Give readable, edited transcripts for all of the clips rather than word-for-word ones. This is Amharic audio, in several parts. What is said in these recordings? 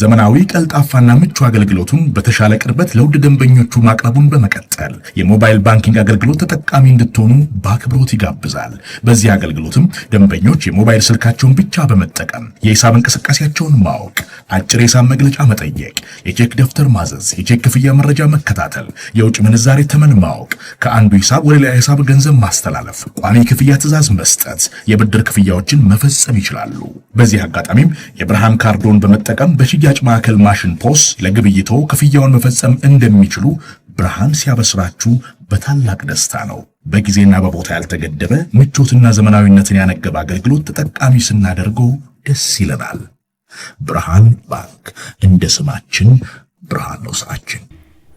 ዘመናዊ ቀልጣፋና ምቹ አገልግሎቱን በተሻለ ቅርበት ለውድ ደንበኞቹ ማቅረቡን በመቀጠል የሞባይል ባንኪንግ አገልግሎት ተጠቃሚ እንድትሆኑ በአክብሮት ይጋብዛል። በዚህ አገልግሎትም ደንበኞች የሞባይል ስልካቸውን ብቻ በመጠቀም የሂሳብ እንቅስቃሴያቸውን ማወቅ፣ አጭር የሂሳብ መግለጫ መጠየቅ፣ የቼክ ደብተር ማዘዝ፣ የቼክ ክፍያ መረጃ መከታተል፣ የውጭ ምንዛሬ ተመን ማወቅ፣ ከአንዱ ሂሳብ ወደ ሌላ ሂሳብ ገንዘብ ማስተላለፍ፣ ቋሚ ክፍያ ትዕዛዝ መስጠት፣ የብድር ክፍያዎችን መፈጸም ይችላሉ። በዚህ አጋጣሚም የብርሃን ካርዶን በመጠቀም በሽያጭ ማዕከል ማሽን ፖስ ለግብይቶ ክፍያውን መፈጸም እንደሚችሉ ብርሃን ሲያበስራችሁ በታላቅ ደስታ ነው። በጊዜና በቦታ ያልተገደበ ምቾትና ዘመናዊነትን ያነገበ አገልግሎት ተጠቃሚ ስናደርገው ደስ ይለናል። ብርሃን ባንክ፣ እንደ ስማችን ብርሃን ነው ስራችን።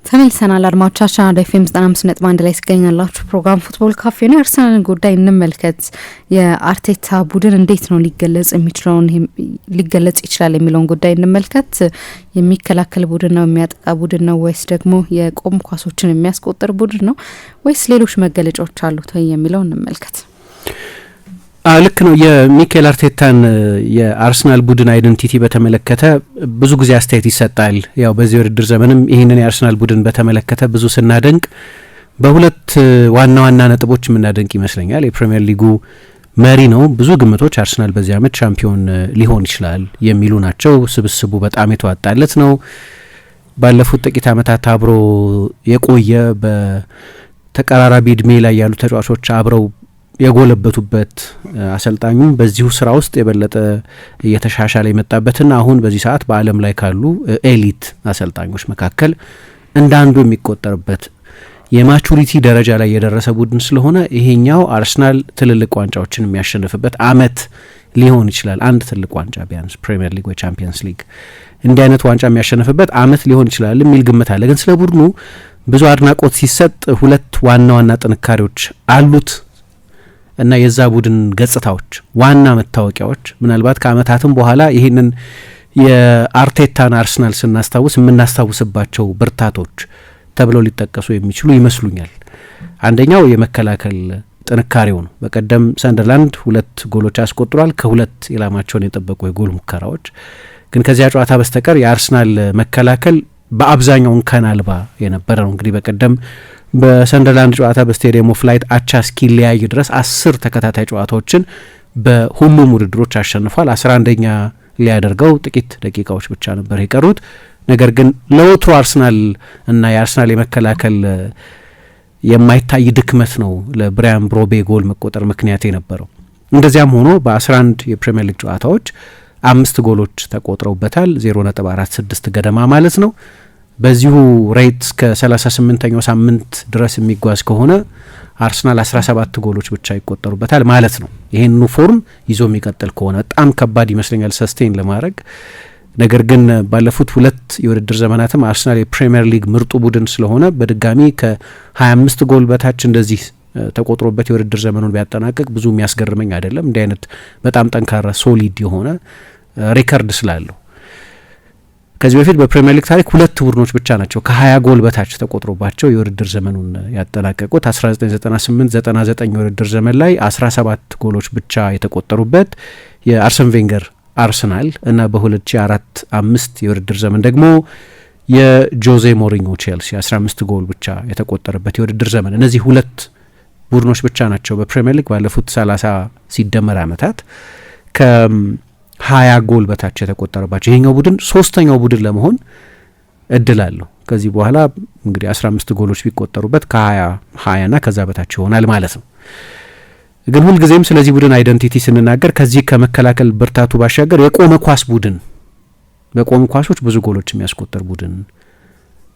ተመልሰናል አድማጮቻችን። አራዳ ኤፍ ኤም 95.1 ላይ ትገኛላችሁ። ፕሮግራም ፉትቦል ካፌ ነው። የአርሰናልን ጉዳይ እንመልከት። የአርቴታ ቡድን እንዴት ነው ሊገለጽ ይችላል የሚለውን ጉዳይ እንመልከት። የሚከላከል ቡድን ነው፣ የሚያጠቃ ቡድን ነው፣ ወይስ ደግሞ የቆም ኳሶችን የሚያስቆጥር ቡድን ነው፣ ወይስ ሌሎች መገለጫዎች አሉት የሚለው እንመልከት። ልክ ነው። የሚኬል አርቴታን የአርሰናል ቡድን አይደንቲቲ በተመለከተ ብዙ ጊዜ አስተያየት ይሰጣል። ያው በዚህ ውድድር ዘመንም ይህንን የአርሰናል ቡድን በተመለከተ ብዙ ስናደንቅ በሁለት ዋና ዋና ነጥቦች የምናደንቅ ይመስለኛል። የፕሪሚየር ሊጉ መሪ ነው። ብዙ ግምቶች አርሰናል በዚህ ዓመት ሻምፒዮን ሊሆን ይችላል የሚሉ ናቸው። ስብስቡ በጣም የተዋጣለት ነው። ባለፉት ጥቂት ዓመታት አብሮ የቆየ በተቀራራቢ እድሜ ላይ ያሉ ተጫዋቾች አብረው የጎለበቱበት አሰልጣኙም በዚሁ ስራ ውስጥ የበለጠ እየተሻሻለ የመጣበትና አሁን በዚህ ሰዓት በዓለም ላይ ካሉ ኤሊት አሰልጣኞች መካከል እንዳንዱ የሚቆጠርበት የማቹሪቲ ደረጃ ላይ የደረሰ ቡድን ስለሆነ ይሄኛው አርሰናል ትልልቅ ዋንጫዎችን የሚያሸንፍበት አመት ሊሆን ይችላል። አንድ ትልቅ ዋንጫ ቢያንስ ፕሪሚየር ሊግ ወይ ቻምፒየንስ ሊግ እንዲህ አይነት ዋንጫ የሚያሸንፍበት አመት ሊሆን ይችላል የሚል ግምት አለ። ግን ስለ ቡድኑ ብዙ አድናቆት ሲሰጥ ሁለት ዋና ዋና ጥንካሬዎች አሉት እና የዛ ቡድን ገጽታዎች ዋና መታወቂያዎች ምናልባት ከአመታትም በኋላ ይህንን የአርቴታን አርሰናል ስናስታውስ የምናስታውስባቸው ብርታቶች ተብለው ሊጠቀሱ የሚችሉ ይመስሉኛል። አንደኛው የመከላከል ጥንካሬው ነው። በቀደም ሰንደርላንድ 2 ጎሎች አስቆጥሯል፣ ከ2 ኢላማቸውን የጠበቁ የጎል ሙከራዎች። ግን ከዚያ ጨዋታ በስተቀር የአርሰናል መከላከል በአብዛኛው እንከን አልባ የነበረ ነው። እንግዲህ በቀደም በሰንደርላንድ ጨዋታ በስቴዲየም ኦፍ ላይት አቻ እስኪለያይ ድረስ 10 ተከታታይ ጨዋታዎችን በሁሉም ውድድሮች አሸንፏል። 11ኛ ሊያደርገው ጥቂት ደቂቃዎች ብቻ ነበር የቀሩት። ነገር ግን ለወትሮ አርሰናል እና የአርሰናል የመከላከል የማይታይ ድክመት ነው ለብራያን ብሮቤ ጎል መቆጠር ምክንያት የነበረው። እንደዚያም ሆኖ በ11 የፕሪሚየር ሊግ ጨዋታዎች 5 ጎሎች ተቆጥረውበታል። 0.46 ገደማ ማለት ነው። በዚሁ ሬት እስከ 38ኛው ሳምንት ድረስ የሚጓዝ ከሆነ አርሰናል 17 ጎሎች ብቻ ይቆጠሩበታል ማለት ነው። ይሄንኑ ፎርም ይዞ የሚቀጥል ከሆነ በጣም ከባድ ይመስለኛል ሰስቴን ለማድረግ። ነገር ግን ባለፉት 2 የውድድር ዘመናትም አርሰናል የፕሪሚየር ሊግ ምርጡ ቡድን ስለሆነ በድጋሚ ከ25 ጎል በታች እንደዚህ ተቆጥሮበት የውድድር ዘመኑን ቢያጠናቅቅ ብዙ የሚያስገርመኝ አይደለም። እንዲህ አይነት በጣም ጠንካራ ሶሊድ የሆነ ሪከርድ ስላለው ከዚህ በፊት በፕሪሚየር ሊግ ታሪክ 2 ቡድኖች ብቻ ናቸው ከ20 ጎል በታች ተቆጥሮባቸው የውድድር ዘመኑን ያጠናቀቁት። 1998-99 የውድድር ዘመን ላይ 17 ጎሎች ብቻ የተቆጠሩበት የአርሰን ቬንገር አርሰናል እና በ2004-05 የውድድር ዘመን ደግሞ የጆዜ ሞሪኞ ቼልሲ 15 ጎል ብቻ የተቆጠረበት የውድድር ዘመን። እነዚህ 2 ቡድኖች ብቻ ናቸው በፕሪሚየር ሊግ ባለፉት 30 ሲደመር ዓመታት ከ20 ጎል በታች የተቆጠረባቸው። ይሄኛው ቡድን 3ኛው ቡድን ለመሆን እድል አለው። ከዚህ በኋላ እንግዲህ 15 ጎሎች ቢቆጠሩበት ከ20 ና ከዛ በታች ይሆናል ማለት ነው። ግን ሁልጊዜም ስለዚህ ቡድን አይደንቲቲ ስንናገር ከዚህ ከመከላከል ብርታቱ ባሻገር የቆመ ኳስ ቡድን፣ በቆመ ኳሶች ብዙ ጎሎች የሚያስቆጠር ቡድን፣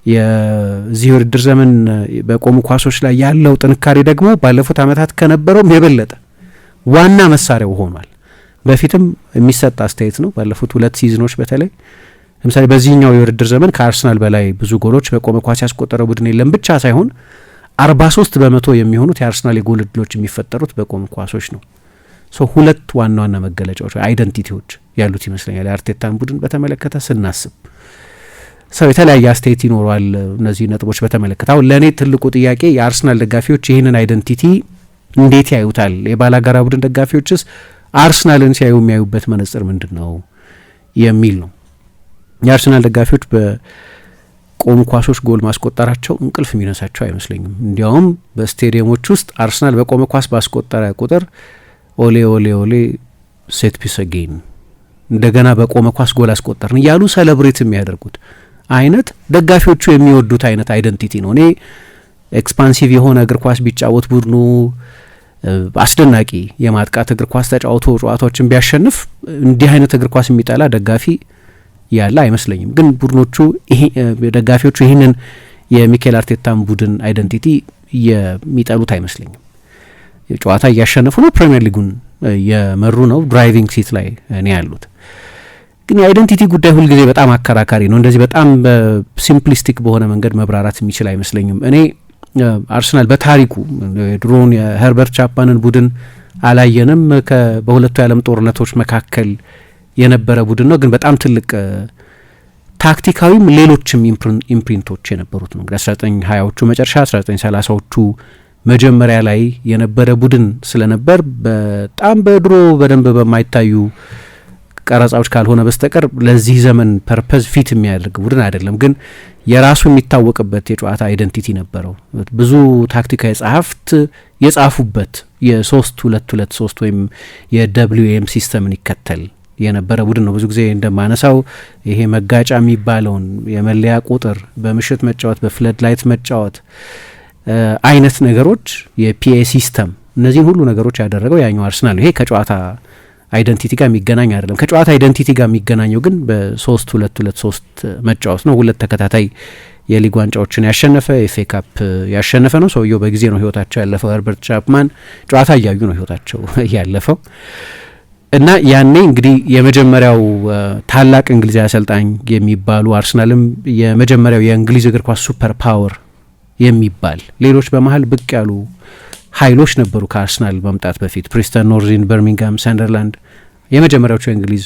የዚህ ውድድር ዘመን በቆሙ ኳሶች ላይ ያለው ጥንካሬ ደግሞ ባለፉት ዓመታት ከነበረውም የበለጠ ዋና መሳሪያው ሆኗል። በፊትም የሚሰጥ አስተያየት ነው። ባለፉት 2 ሲዝኖች በተለይ ለምሳሌ በዚህኛው የውድድር ዘመን ከአርሰናል በላይ ብዙ ጎሎች በቆመ ኳስ ያስቆጠረ ቡድን የለም ብቻ ሳይሆን 43% የሚሆኑት የአርሰናል የጎል እድሎች የሚፈጠሩት በቆመ ኳሶች ነው። ሁለት ዋና ዋና መገለጫዎች አይደንቲቲዎች ያሉት ይመስለኛል የአርቴታን ቡድን በተመለከተ ስናስብ። ሰው የተለያየ አስተያየት ይኖረዋል እነዚህ ነጥቦች በተመለከተ። አሁን ለእኔ ትልቁ ጥያቄ የአርሰናል ደጋፊዎች ይህንን አይደንቲቲ እንዴት ያዩታል? የባላጋራ ቡድን ደጋፊዎችስ አርሰናልን ሲያዩ የሚያዩበት መነጽር ምንድን ነው የሚል ነው። የአርሰናል ደጋፊዎች በቆሙ ኳሶች ጎል ማስቆጠራቸው እንቅልፍ የሚነሳቸው አይመስለኝም። እንዲያውም በስቴዲየሞች ውስጥ አርሰናል በቆመ ኳስ ባስቆጠረ ቁጥር ኦሌ ኦሌ ኦሌ ሴት ፒስ አጌን እንደገና በቆመ ኳስ ጎል አስቆጠርን እያሉ ሰለብሬት የሚያደርጉት አይነት ደጋፊዎቹ የሚወዱት አይነት አይደንቲቲ ነው። እኔ ኤክስፓንሲቭ የሆነ እግር ኳስ ቢጫወት ቡድኑ አስደናቂ የማጥቃት እግር ኳስ ተጫውቶ ጨዋታዎችን ቢያሸንፍ እንዲህ አይነት እግር ኳስ የሚጠላ ደጋፊ ያለ አይመስለኝም። ግን ቡድኖቹ ደጋፊዎቹ ይህንን የሚኬል አርቴታን ቡድን አይደንቲቲ የሚጠሉት አይመስለኝም። ጨዋታ እያሸነፉ ነው፣ ፕሪሚየር ሊጉን የመሩ ነው፣ ድራይቪንግ ሲት ላይ ነው ያሉት። ግን የአይደንቲቲ ጉዳይ ሁልጊዜ በጣም አከራካሪ ነው። እንደዚህ በጣም ሲምፕሊስቲክ በሆነ መንገድ መብራራት የሚችል አይመስለኝም። እኔ አርሰናል በታሪኩ የድሮውን የሄርበርት ቻፕማንን ቡድን አላየንም። በሁለቱ የዓለም ጦርነቶች መካከል የነበረ ቡድን ነው፣ ግን በጣም ትልቅ ታክቲካዊም ሌሎችም ኢምፕሪንቶች የነበሩት ነው። እንግዲህ 1920ዎቹ መጨረሻ 1930ዎቹ መጀመሪያ ላይ የነበረ ቡድን ስለነበር በጣም በድሮ በደንብ በማይታዩ ቀረጻዎች ካልሆነ በስተቀር ለዚህ ዘመን ፐርፐዝ ፊት የሚያደርግ ቡድን አይደለም። ግን የራሱ የሚታወቅበት የጨዋታ አይደንቲቲ ነበረው። ብዙ ታክቲካዊ ጸሐፍት የጻፉበት የ3-2-2-3 ወይም የWM ሲስተምን ይከተል የነበረ ቡድን ነው። ብዙ ጊዜ እንደማነሳው ይሄ መጋጫ የሚባለውን የመለያ ቁጥር በምሽት መጫወት፣ በፍለድ ላይት መጫወት አይነት ነገሮች፣ የፒኤ ሲስተም፣ እነዚህን ሁሉ ነገሮች ያደረገው ያኛው አርሰናል ነው። ይሄ ከጨዋታ አይደንቲቲ ጋር የሚገናኝ አይደለም። ከጨዋታ አይደንቲቲ ጋር የሚገናኘው ግን በ3-2-2-3 መጫወት ነው። 2 ተከታታይ የሊግ ዋንጫዎችን ያሸነፈ፣ ኤፍኤ ካፕ ያሸነፈ ነው። ሰውየው በጊዜ ነው ህይወታቸው ያለፈው። ሄርበርት ቻፕማን ጨዋታ እያዩ ነው ህይወታቸው ያለፈው እና ያኔ እንግዲህ የመጀመሪያው ታላቅ እንግሊዛዊ አሰልጣኝ የሚባሉ አርሰናልም የመጀመሪያው የእንግሊዝ እግር ኳስ ሱፐር ፓወር የሚባል ሌሎች በመሀል ብቅ ያሉ ኃይሎች ነበሩ ከአርሰናል መምጣት በፊት። ፕሪስተን ኖርዚን፣ በርሚንግሃም፣ ሰንደርላንድ የመጀመሪያዎቹ የእንግሊዝ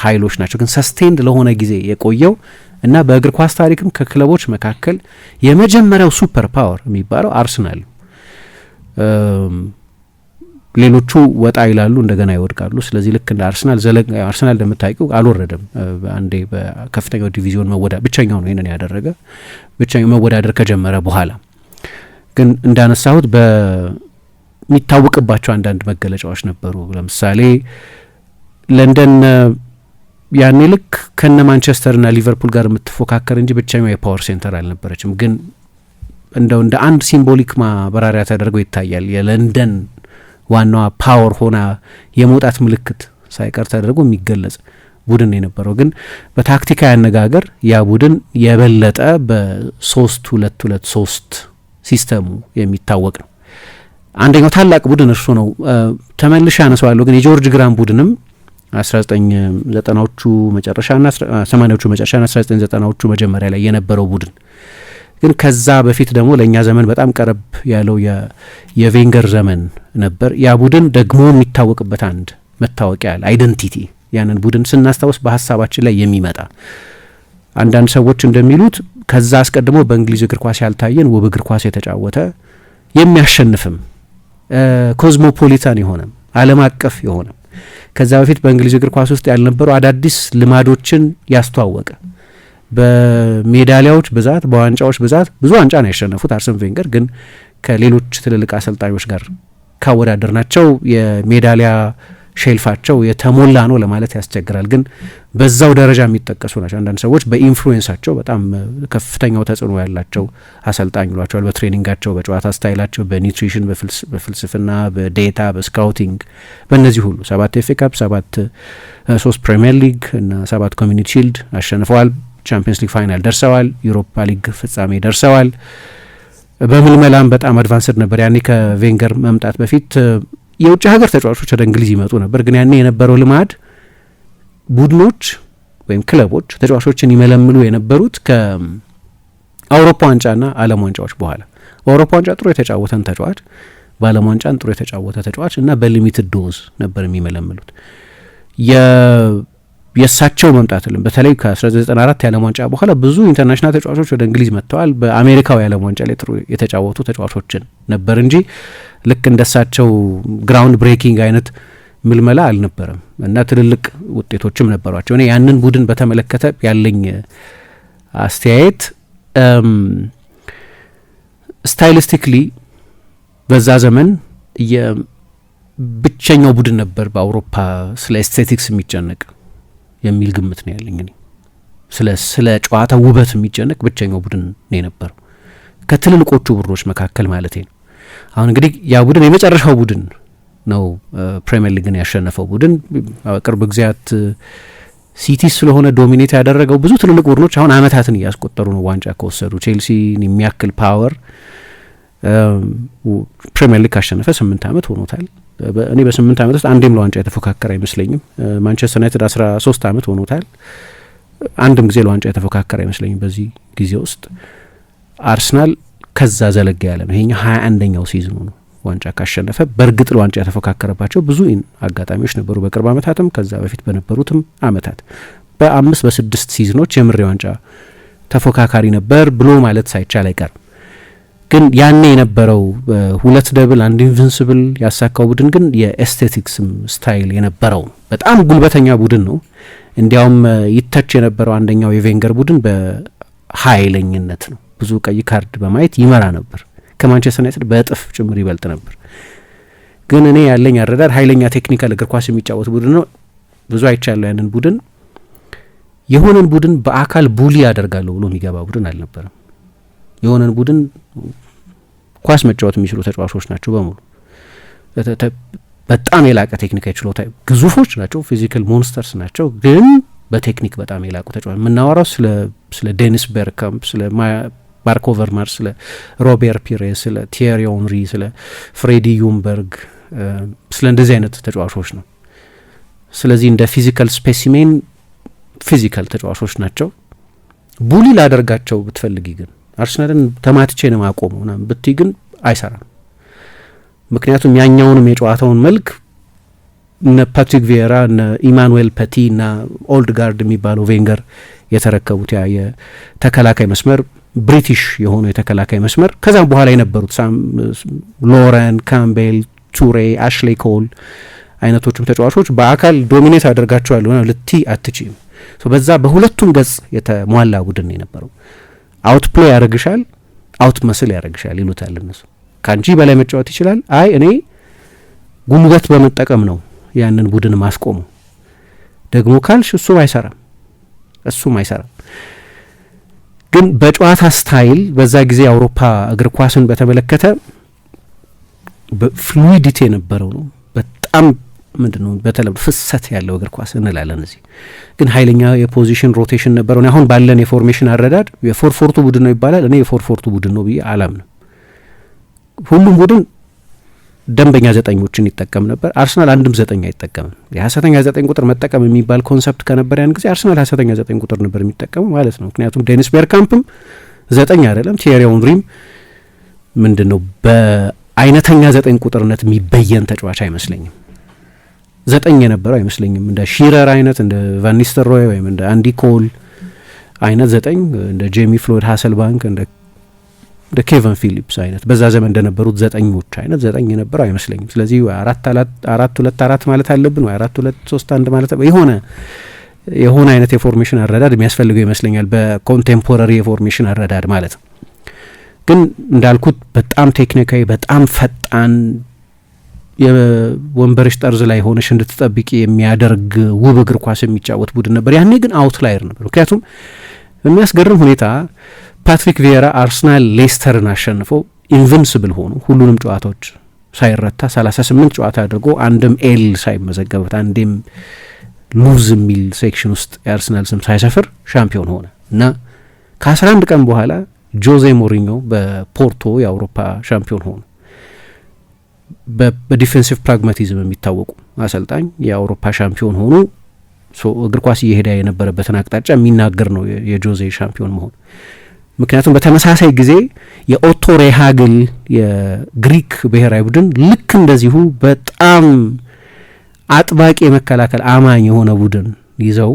ኃይሎች ናቸው። ግን ሰስቴንድ ለሆነ ጊዜ የቆየው እና በእግር ኳስ ታሪክም ከክለቦች መካከል የመጀመሪያው ሱፐር ፓወር የሚባለው አርሰናል። ሌሎቹ ወጣ ይላሉ፣ እንደገና ይወድቃሉ። ስለዚህ ልክ እንደ አርሰናል እንደምታውቂው አልወረደም። አንዴ በከፍተኛው ዲቪዚዮን ብቸኛው ነው ይህንን ያደረገ፣ ብቸኛው መወዳደር ከጀመረ በኋላ ግን እንዳነሳሁት በሚታወቅባቸው አንዳንድ መገለጫዎች ነበሩ። ለምሳሌ ለንደን ያኔ ልክ ከነ ማንቸስተርና ሊቨርፑል ጋር የምትፎካከር እንጂ ብቸኛው የፓወር ሴንተር አልነበረችም። ግን እንደው እንደ አንድ ሲምቦሊክ ማበራሪያ ተደርገው ይታያል። የለንደን ዋናዋ ፓወር ሆና የመውጣት ምልክት ሳይቀር ተደርጎ የሚገለጽ ቡድን የነበረው። ግን በታክቲካዊ አነጋገር ያ ቡድን የበለጠ በ3-2-2-3 ሲስተሙ የሚታወቅ ነው። አንደኛው ታላቅ ቡድን እርሱ ነው። ተመልሼ አነሳዋለሁ። ግን የጆርጅ ግራም ቡድንም 1990ዎቹ መጨረሻና 80ዎቹ መጨረሻና 1990ዎቹ መጀመሪያ ላይ የነበረው ቡድን ግን ከዛ በፊት ደግሞ ለእኛ ዘመን በጣም ቀረብ ያለው የቬንገር ዘመን ነበር። ያ ቡድን ደግሞ የሚታወቅበት አንድ መታወቂያ አለ፣ አይደንቲቲ። ያንን ቡድን ስናስታውስ በሀሳባችን ላይ የሚመጣ አንዳንድ ሰዎች እንደሚሉት ከዛ አስቀድሞ በእንግሊዝ እግር ኳስ ያልታየን ውብ እግር ኳስ የተጫወተ የሚያሸንፍም ኮዝሞፖሊታን የሆነም ዓለም አቀፍ የሆነም ከዛ በፊት በእንግሊዝ እግር ኳስ ውስጥ ያልነበሩ አዳዲስ ልማዶችን ያስተዋወቀ በሜዳሊያዎች ብዛት በዋንጫዎች ብዛት ብዙ ዋንጫ ነው ያሸነፉት አርሰን ቬንገር። ግን ከሌሎች ትልልቅ አሰልጣኞች ጋር ካወዳደር ናቸው የሜዳሊያ ሼልፋቸው የተሞላ ነው ለማለት ያስቸግራል። ግን በዛው ደረጃ የሚጠቀሱ ናቸው። አንዳንድ ሰዎች በኢንፍሉዌንሳቸው በጣም ከፍተኛው ተጽዕኖ ያላቸው አሰልጣኝ ይሏቸዋል። በትሬኒንጋቸው፣ በጨዋታ ስታይላቸው፣ በኒውትሪሽን፣ በፍልስፍና፣ በዴታ፣ በስካውቲንግ፣ በእነዚህ ሁሉ 7 ኤፍ ኤ ካፕ፣ 3 ፕሪሚየር ሊግ እና 7 ኮሚኒቲ ሺልድ አሸንፈዋል። ቻምፒየንስ ሊግ ፋይናል ደርሰዋል። ዩሮፓ ሊግ ፍጻሜ ደርሰዋል። በምልመላም በጣም አድቫንስድ ነበር። ያኔ ከቬንገር መምጣት በፊት የውጭ ሀገር ተጫዋቾች ወደ እንግሊዝ ይመጡ ነበር። ግን ያኔ የነበረው ልማድ ቡድኖች ወይም ክለቦች ተጫዋቾችን ይመለምሉ የነበሩት ከአውሮፓ ዋንጫና ዓለም ዋንጫዎች በኋላ በአውሮፓ ዋንጫ ጥሩ የተጫወተን ተጫዋች፣ በዓለም ዋንጫን ጥሩ የተጫወተ ተጫዋች እና በሊሚትድ ዶዝ ነበር የሚመለምሉት። የእሳቸው መምጣት በተለይ ከ1994 የዓለም ዋንጫ በኋላ ብዙ ኢንተርናሽናል ተጫዋቾች ወደ እንግሊዝ መጥተዋል። በአሜሪካው የዓለም ዋንጫ ላይ ጥሩ የተጫወቱ ተጫዋቾችን ነበር እንጂ ልክ እንደሳቸው ግራውንድ ብሬኪንግ አይነት ምልመላ አልነበረም እና ትልልቅ ውጤቶችም ነበሯቸው። እኔ ያንን ቡድን በተመለከተ ያለኝ አስተያየት ስታይሊስቲክሊ በዛ ዘመን የብቸኛው ቡድን ነበር በአውሮፓ ስለ ኤስቴቲክስ የሚጨነቅ የሚል ግምት ነው ያለኝ። እኔ ስለ ጨዋታ ውበት የሚጨነቅ ብቸኛው ቡድን ነው የነበረው ከትልልቆቹ ቡድኖች መካከል ማለት ነው። አሁን እንግዲህ ያ ቡድን የመጨረሻው ቡድን ነው ፕሪሚየር ሊግን ያሸነፈው ቡድን። ቅርብ ጊዜያት ሲቲ ስለሆነ ዶሚኔት ያደረገው ብዙ ትልልቅ ቡድኖች አሁን አመታትን እያስቆጠሩ ነው ዋንጫ ከወሰዱ። ቼልሲን የሚያክል ፓወር ፕሪሚየር ሊግ ካሸነፈ 8 ዓመት ሆኖታል። እኔ በ8 ዓመት ውስጥ አንዴም ለዋንጫ የተፎካከረ አይመስለኝም። ማንቸስተር ዩናይትድ 13 ዓመት ሆኖታል። አንድም ጊዜ ለዋንጫ የተፎካከረ አይመስለኝም በዚህ ጊዜ ውስጥ። አርሰናል ከዛ ዘለጋ ያለ ነው። ይሄኛው 21ኛው ሲዝኑ ነው ዋንጫ ካሸነፈ። በእርግጥ ለዋንጫ የተፎካከረባቸው ብዙ አጋጣሚዎች ነበሩ በቅርብ ዓመታትም ከዛ በፊት በነበሩትም ዓመታት። በ5 በ6 ሲዝኖች የምር ዋንጫ ተፎካካሪ ነበር ብሎ ማለት ሳይቻል አይቀርም። ግን ያኔ የነበረው 2 ደብል 1 ኢንቪንሲብል ያሳካው ቡድን ግን የኤስቴቲክስም ስታይል የነበረው በጣም ጉልበተኛ ቡድን ነው። እንዲያውም ይተች የነበረው አንደኛው የቬንገር ቡድን በኃይለኝነት ነው። ብዙ ቀይ ካርድ በማየት ይመራ ነበር። ከማንቸስተር ዩናይትድ በእጥፍ ጭምር ይበልጥ ነበር። ግን እኔ ያለኝ አረዳድ ኃይለኛ ቴክኒካል እግር ኳስ የሚጫወት ቡድን ነው። ብዙ አይቻለሁ ያንን ቡድን። የሆነን ቡድን በአካል ቡሊ ያደርጋለሁ ብሎ የሚገባ ቡድን አልነበረም። የሆነን ቡድን ኳስ መጫወት የሚችሉ ተጫዋቾች ናቸው በሙሉ። በጣም የላቀ ቴክኒካዊ ችሎታ፣ ግዙፎች ናቸው፣ ፊዚካል ሞንስተርስ ናቸው። ግን በቴክኒክ በጣም የላቁ ተጫዋቾች። የምናወራው ስለ ዴኒስ ቤርካምፕ፣ ስለ ማርክ ኦቨርማርስ፣ ስለ ሮቤር ፒሬስ፣ ስለ ቲየሪ ኦንሪ፣ ስለ ፍሬዲ ዩምበርግ፣ ስለ እንደዚህ አይነት ተጫዋቾች ነው። ስለዚህ እንደ ፊዚካል ስፔሲሜን ፊዚካል ተጫዋቾች ናቸው። ቡሊ ላደርጋቸው ብትፈልጊ ግን አርሰናልን ተማትቼ ነው ማቆመው ና ብትይ ግን አይሰራም። ምክንያቱም ያኛውንም የጨዋታውን መልክ እነ ፓትሪክ ቪዬራ እነ ኢማኑኤል ፐቲ እና ኦልድ ጋርድ የሚባለው ቬንገር የተረከቡት ያ የተከላካይ መስመር ብሪቲሽ የሆኑ የተከላካይ መስመር ከዛም በኋላ የነበሩት ሎረን ካምቤል፣ ቱሬ፣ አሽሌ ኮል አይነቶቹም ተጫዋቾች በአካል ዶሚኔት አደርጋቸዋለሁ ና ልትይ አትችይም። በዛ በሁለቱም ገጽ የተሟላ ቡድን የነበረው አውት ፕሌይ ያደርግሻል፣ አውት መስል ያደርግሻል ይሉታል እነሱ። ከአንቺ በላይ መጫወት ይችላል። አይ እኔ ጉልበት በመጠቀም ነው ያንን ቡድን ማስቆሙ ደግሞ ካልሽ እሱም አይሰራም። ግን በጨዋታ ስታይል በዛ ጊዜ የአውሮፓ እግር ኳስን በተመለከተ ፍሉይዲቲ የነበረው ነው። በጣም ምንድነው በተለምዶ ፍሰት ያለው እግር ኳስ እንላለን። እዚህ ግን ኃይለኛ የፖዚሽን ሮቴሽን ነበረው። አሁን ባለን የፎርሜሽን አረዳድ የፎርፎርቱ ቡድን ነው ይባላል። እኔ የፎርፎርቱ ቡድን ነው ብዬ አላምንም። ሁሉም ቡድን ደንበኛ ዘጠኞችን ይጠቀም ነበር። አርሰናል አንድም ዘጠኝ አይጠቀምም። የሀሰተኛ 9 ቁጥር መጠቀም የሚባል ኮንሰፕት ከነበር ያን ጊዜ አርሰናል ሀሰተኛ 9 ቁጥር ነበር የሚጠቀመው ማለት ነው። ምክንያቱም ዴኒስ ቤርካምፕም 9 አይደለም፣ ቲየሪ ኦንሪም ምንድነው በአይነተኛ 9 ቁጥርነት የሚበየን ተጫዋች አይመስለኝም። 9 የነበረው አይመስለኝም። እንደ ሺረር አይነት እንደ ቫን ኒስተልሮይ ወይም እንደ አንዲ ኮል አይነት 9 እንደ ጄሚ ፍሎይድ ሃሰልባንክ እንደ ኬቨን ፊሊፕስ አይነት በዛ ዘመን እንደነበሩት 9ኞች አይነት 9 የነበረው አይመስለኝም። ስለዚህ 4-2-4 ማለት አለብን ወይ 4-2-3-1 ማለት የሆነ አይነት የፎርሜሽን አረዳድ የሚያስፈልገው ይመስለኛል በኮንቴምፖራሪ የፎርሜሽን አረዳድ ማለት ነው። ግን እንዳልኩት በጣም ቴክኒካዊ፣ በጣም ፈጣን የወንበርሽ ጠርዝ ላይ ሆነሽ እንድትጠብቂ የሚያደርግ ውብ እግር ኳስ የሚጫወት ቡድን ነበር። ያኔ ግን አውትላየር ነበር። ምክንያቱም በሚያስገርም ሁኔታ ፓትሪክ ቪዬራ አርሰናል ሌስተርን አሸንፎ ኢንቪንስብል ሆኑ። ሁሉንም ጨዋታዎች ሳይረታ 38 ጨዋታ አድርጎ አንድም ኤል ሳይመዘገብበት አንዴም ሉዝ የሚል ሴክሽን ውስጥ የአርሰናል ስም ሳይሰፍር ሻምፒዮን ሆነ እና ከ11 ቀን በኋላ ጆዜ ሞሪኞ በፖርቶ የአውሮፓ ሻምፒዮን ሆኑ። በዲፌንሲቭ ፕራግማቲዝም የሚታወቁ አሰልጣኝ የአውሮፓ ሻምፒዮን ሆኑ። እግር ኳስ እየሄደ የነበረበትን አቅጣጫ የሚናገር ነው የጆዜ ሻምፒዮን መሆን። ምክንያቱም በተመሳሳይ ጊዜ የኦቶ ሬሃግል የግሪክ ብሔራዊ ቡድን ልክ እንደዚሁ በጣም አጥባቂ የመከላከል አማኝ የሆነ ቡድን ይዘው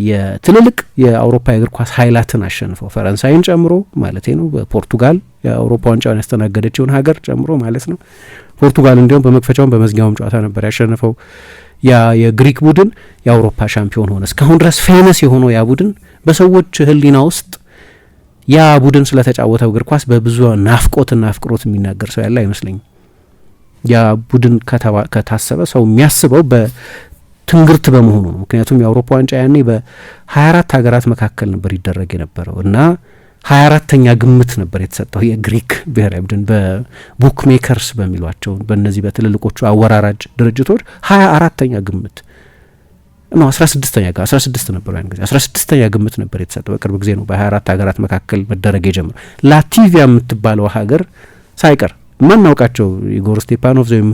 የትልልቅ የአውሮፓ የእግር ኳስ ኃይላትን አሸንፈው ፈረንሳይን ጨምሮ ማለት ነው። በፖርቱጋል የአውሮፓ ዋንጫውን ያስተናገደችውን ሀገር ጨምሮ ማለት ነው። ፖርቱጋል እንዲሁም በመክፈቻውም በመዝጊያውም ጨዋታ ነበር ያሸነፈው። ያ የግሪክ ቡድን የአውሮፓ ሻምፒዮን ሆነ። እስካሁን ድረስ ፌመስ የሆነው ያ ቡድን በሰዎች ሕሊና ውስጥ ያ ቡድን ስለተጫወተው እግር ኳስ በብዙ ናፍቆትና አፍቅሮት የሚናገር ሰው ያለ አይመስለኝም። ያ ቡድን ከታሰበ ሰው የሚያስበው በትንግርት በመሆኑ ነው። ምክንያቱም የአውሮፓ ዋንጫ ያኔ በ24 ሀገራት መካከል ነበር ይደረግ የነበረው እና 24ተኛ ግምት ነበር የተሰጠው የግሪክ ብሔራዊ ቡድን በቡክ ሜከርስ በሚሏቸው በእነዚህ በትልልቆቹ አወራራጅ ድርጅቶች 24ተኛ ግምት ነው። 16 ነበር ያን ጊዜ 16ተኛ ግምት ነበር የተሰጠው። በቅርብ ጊዜ ነው በ24 ሀገራት መካከል መደረግ የጀመረው። ላቲቪያ የምትባለው ሀገር ሳይቀር ማናውቃቸው ኢጎር ስቴፓኖቭ ወይም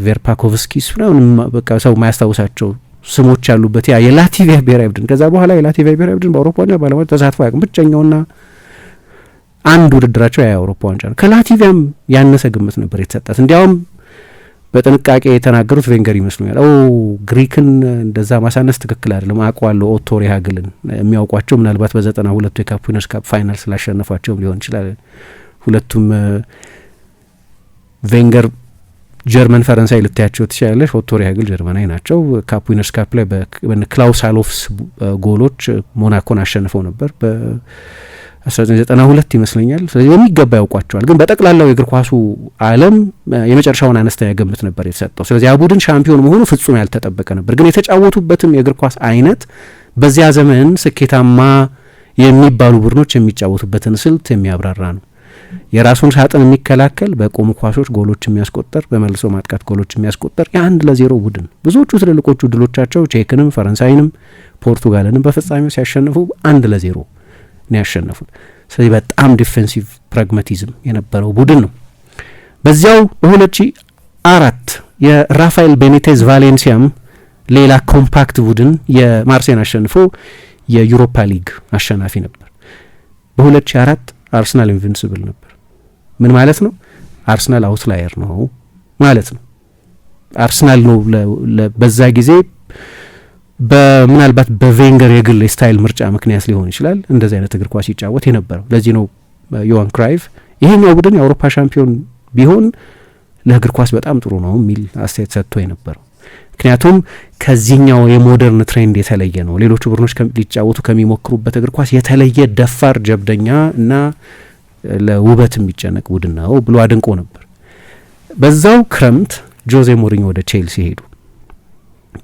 ቬርፓኮቭስኪስ ምናምን በቃ ሰው ማያስታውሳቸው ስሞች ያሉበት ያ የላቲቪያ ብሔራዊ ቡድን ከዛ በኋላ የላቲቪያ ብሔራዊ ቡድን በአውሮፓ ዋንጫ ባለማለት ተሳትፎ አያውቅም። ብቸኛውና አንድ ውድድራቸው ያ የአውሮፓ ዋንጫ ነው። ከላቲቪያም ያነሰ ግምት ነበር የተሰጣት። እንዲያውም በጥንቃቄ የተናገሩት ቬንገር ይመስሉኛል። ግሪክን እንደዛ ማሳነስ ትክክል አይደለም፣ አውቀዋለሁ ኦቶ ሪሃግልን የሚያውቋቸው ምናልባት በ92ቱ የካፕ ዊነርስ ካፕ ፋይናል ስላሸነፏቸውም ሊሆን ይችላል። ሁለቱም ቬንገር ጀርመን ፈረንሳይ ልታያቸው ትችላለች። ኦቶ ሪሃግል ጀርመናዊ ናቸው። ካፕ ዊነርስ ካፕ ላይ በክላውስ አሎፍስ ጎሎች ሞናኮን አሸንፈው ነበር በ1992 ይመስለኛል። ስለዚህ በሚገባ ያውቋቸዋል። ግን በጠቅላላው የእግር ኳሱ ዓለም የመጨረሻውን አነስተኛ ግምት ነበር የተሰጠው። ስለዚህ ያ ቡድን ሻምፒዮን መሆኑ ፍጹም ያልተጠበቀ ነበር። ግን የተጫወቱበትም የእግር ኳስ አይነት በዚያ ዘመን ስኬታማ የሚባሉ ቡድኖች የሚጫወቱበትን ስልት የሚያብራራ ነው። የራሱን ሳጥን የሚከላከል በቆሙ ኳሶች ጎሎች የሚያስቆጠር በመልሶ ማጥቃት ጎሎች የሚያስቆጠር የ1-0 ቡድን። ብዙዎቹ ትልልቆቹ ድሎቻቸው ቼክንም ፈረንሳይንም ፖርቱጋልንም በፍጻሜው ሲያሸንፉ 1-0 ነው ያሸነፉት። ስለዚህ በጣም ዲፌንሲቭ ፕራግማቲዝም የነበረው ቡድን ነው። በዚያው በ2004 የራፋኤል ቤኒቴዝ ቫሌንሲያም ሌላ ኮምፓክት ቡድን የማርሴይን አሸንፎ የዩሮፓ ሊግ አሸናፊ ነበር። በ2004 አርሰናል ኢንቪንሲብል ነበር። ምን ማለት ነው? አርሰናል አውትላየር ነው ማለት ነው። አርሰናል ነው በዛ ጊዜ ምናልባት በቬንገር የግል የስታይል ምርጫ ምክንያት ሊሆን ይችላል እንደዚህ አይነት እግር ኳስ ይጫወት የነበረው። ለዚህ ነው ዮሃን ክራይፍ ይሄኛው ቡድን የአውሮፓ ሻምፒዮን ቢሆን ለእግር ኳስ በጣም ጥሩ ነው የሚል አስተያየት ሰጥቶ የነበረው። ምክንያቱም ከዚህኛው የሞደርን ትሬንድ የተለየ ነው፣ ሌሎቹ ቡድኖች ሊጫወቱ ከሚሞክሩበት እግር ኳስ የተለየ ደፋር፣ ጀብደኛ እና ለውበት የሚጨነቅ ቡድን ነው ብሎ አድንቆ ነበር። በዛው ክረምት ጆዜ ሞሪኞ ወደ ቼልሲ ሄዱ።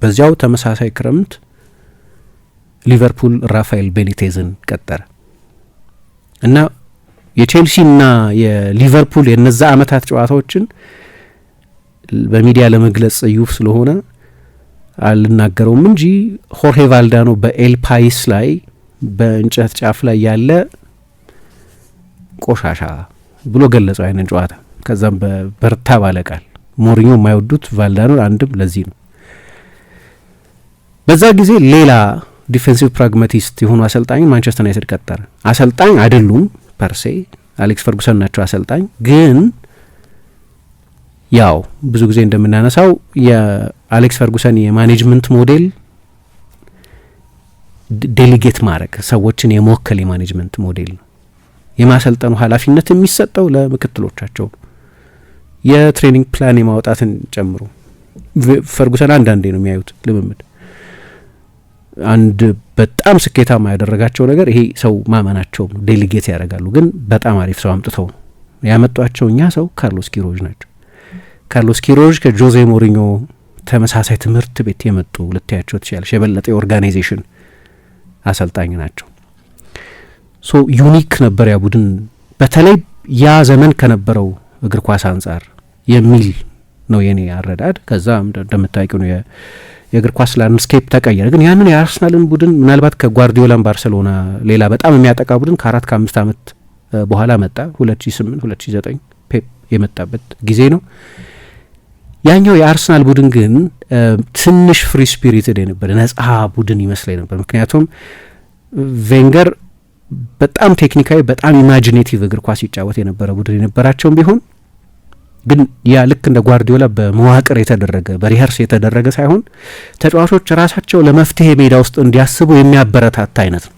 በዚያው ተመሳሳይ ክረምት ሊቨርፑል ራፋኤል ቤኒቴዝን ቀጠረ እና የቼልሲና የሊቨርፑል የነዛ አመታት ጨዋታዎችን በሚዲያ ለመግለጽ ጽዩፍ ስለሆነ አልናገረውም እንጂ ሆርሄ ቫልዳኖ በኤል ፓይስ ላይ በእንጨት ጫፍ ላይ ያለ ቆሻሻ ብሎ ገለጸው ያንን ጨዋታ። ከዛም በበርታ ባለቃል ሞሪኞ የማይወዱት ቫልዳኖን አንድም ለዚህ ነው። በዛ ጊዜ ሌላ ዲፌንሲቭ ፕራግማቲስት የሆኑ አሰልጣኝ ማንቸስተር ዩናይትድ ቀጠረ። አሰልጣኝ አይደሉም ፐርሴ፣ አሌክስ ፈርጉሰን ናቸው አሰልጣኝ። ግን ያው ብዙ ጊዜ እንደምናነሳው የአሌክስ ፈርጉሰን የማኔጅመንት ሞዴል ዴሊጌት ማድረግ ሰዎችን የመወከል የማኔጅመንት ሞዴል ነው። የማሰልጠኑ ኃላፊነት የሚሰጠው ለምክትሎቻቸው የትሬኒንግ ፕላን የማውጣትን ጨምሮ። ፈርጉሰን አንዳንዴ ነው የሚያዩት ልምምድ። አንድ በጣም ስኬታማ ያደረጋቸው ነገር ይሄ ሰው ማመናቸው ነው። ዴሊጌት ያደርጋሉ። ግን በጣም አሪፍ ሰው አምጥተው ነው ያመጧቸው። እኛ ሰው ካርሎስ ኪሮዥ ናቸው። ካርሎስ ኪሮዥ ከጆዜ ሞሪኞ ተመሳሳይ ትምህርት ቤት የመጡ ልታያቸው ትችላለች። የበለጠ የኦርጋናይዜሽን አሰልጣኝ ናቸው። ሶ ዩኒክ ነበር ያ ቡድን፣ በተለይ ያ ዘመን ከነበረው እግር ኳስ አንጻር የሚል ነው የኔ አረዳድ። ከዛ እንደምታውቂው ነው የእግር ኳስ ላንድስኬፕ ተቀየረ። ግን ያንን የአርሰናልን ቡድን ምናልባት ከጓርዲዮላን ባርሴሎና ሌላ በጣም የሚያጠቃ ቡድን ከ4-5 ዓመት በኋላ መጣ። 2008 2009 ፔፕ የመጣበት ጊዜ ነው። ያኛው የአርሰናል ቡድን ግን ትንሽ ፍሪ ስፒሪትድ የነበረ ነጻ ቡድን ይመስለኝ ነበር። ምክንያቱም ቬንገር በጣም ቴክኒካዊ በጣም ኢማጂኔቲቭ እግር ኳስ ይጫወት የነበረ ቡድን የነበራቸውም ቢሆን ግን ያ ልክ እንደ ጓርዲዮላ በመዋቅር የተደረገ በሪሀርስ የተደረገ ሳይሆን ተጫዋቾች ራሳቸው ለመፍትሄ ሜዳ ውስጥ እንዲያስቡ የሚያበረታታ አይነት ነው።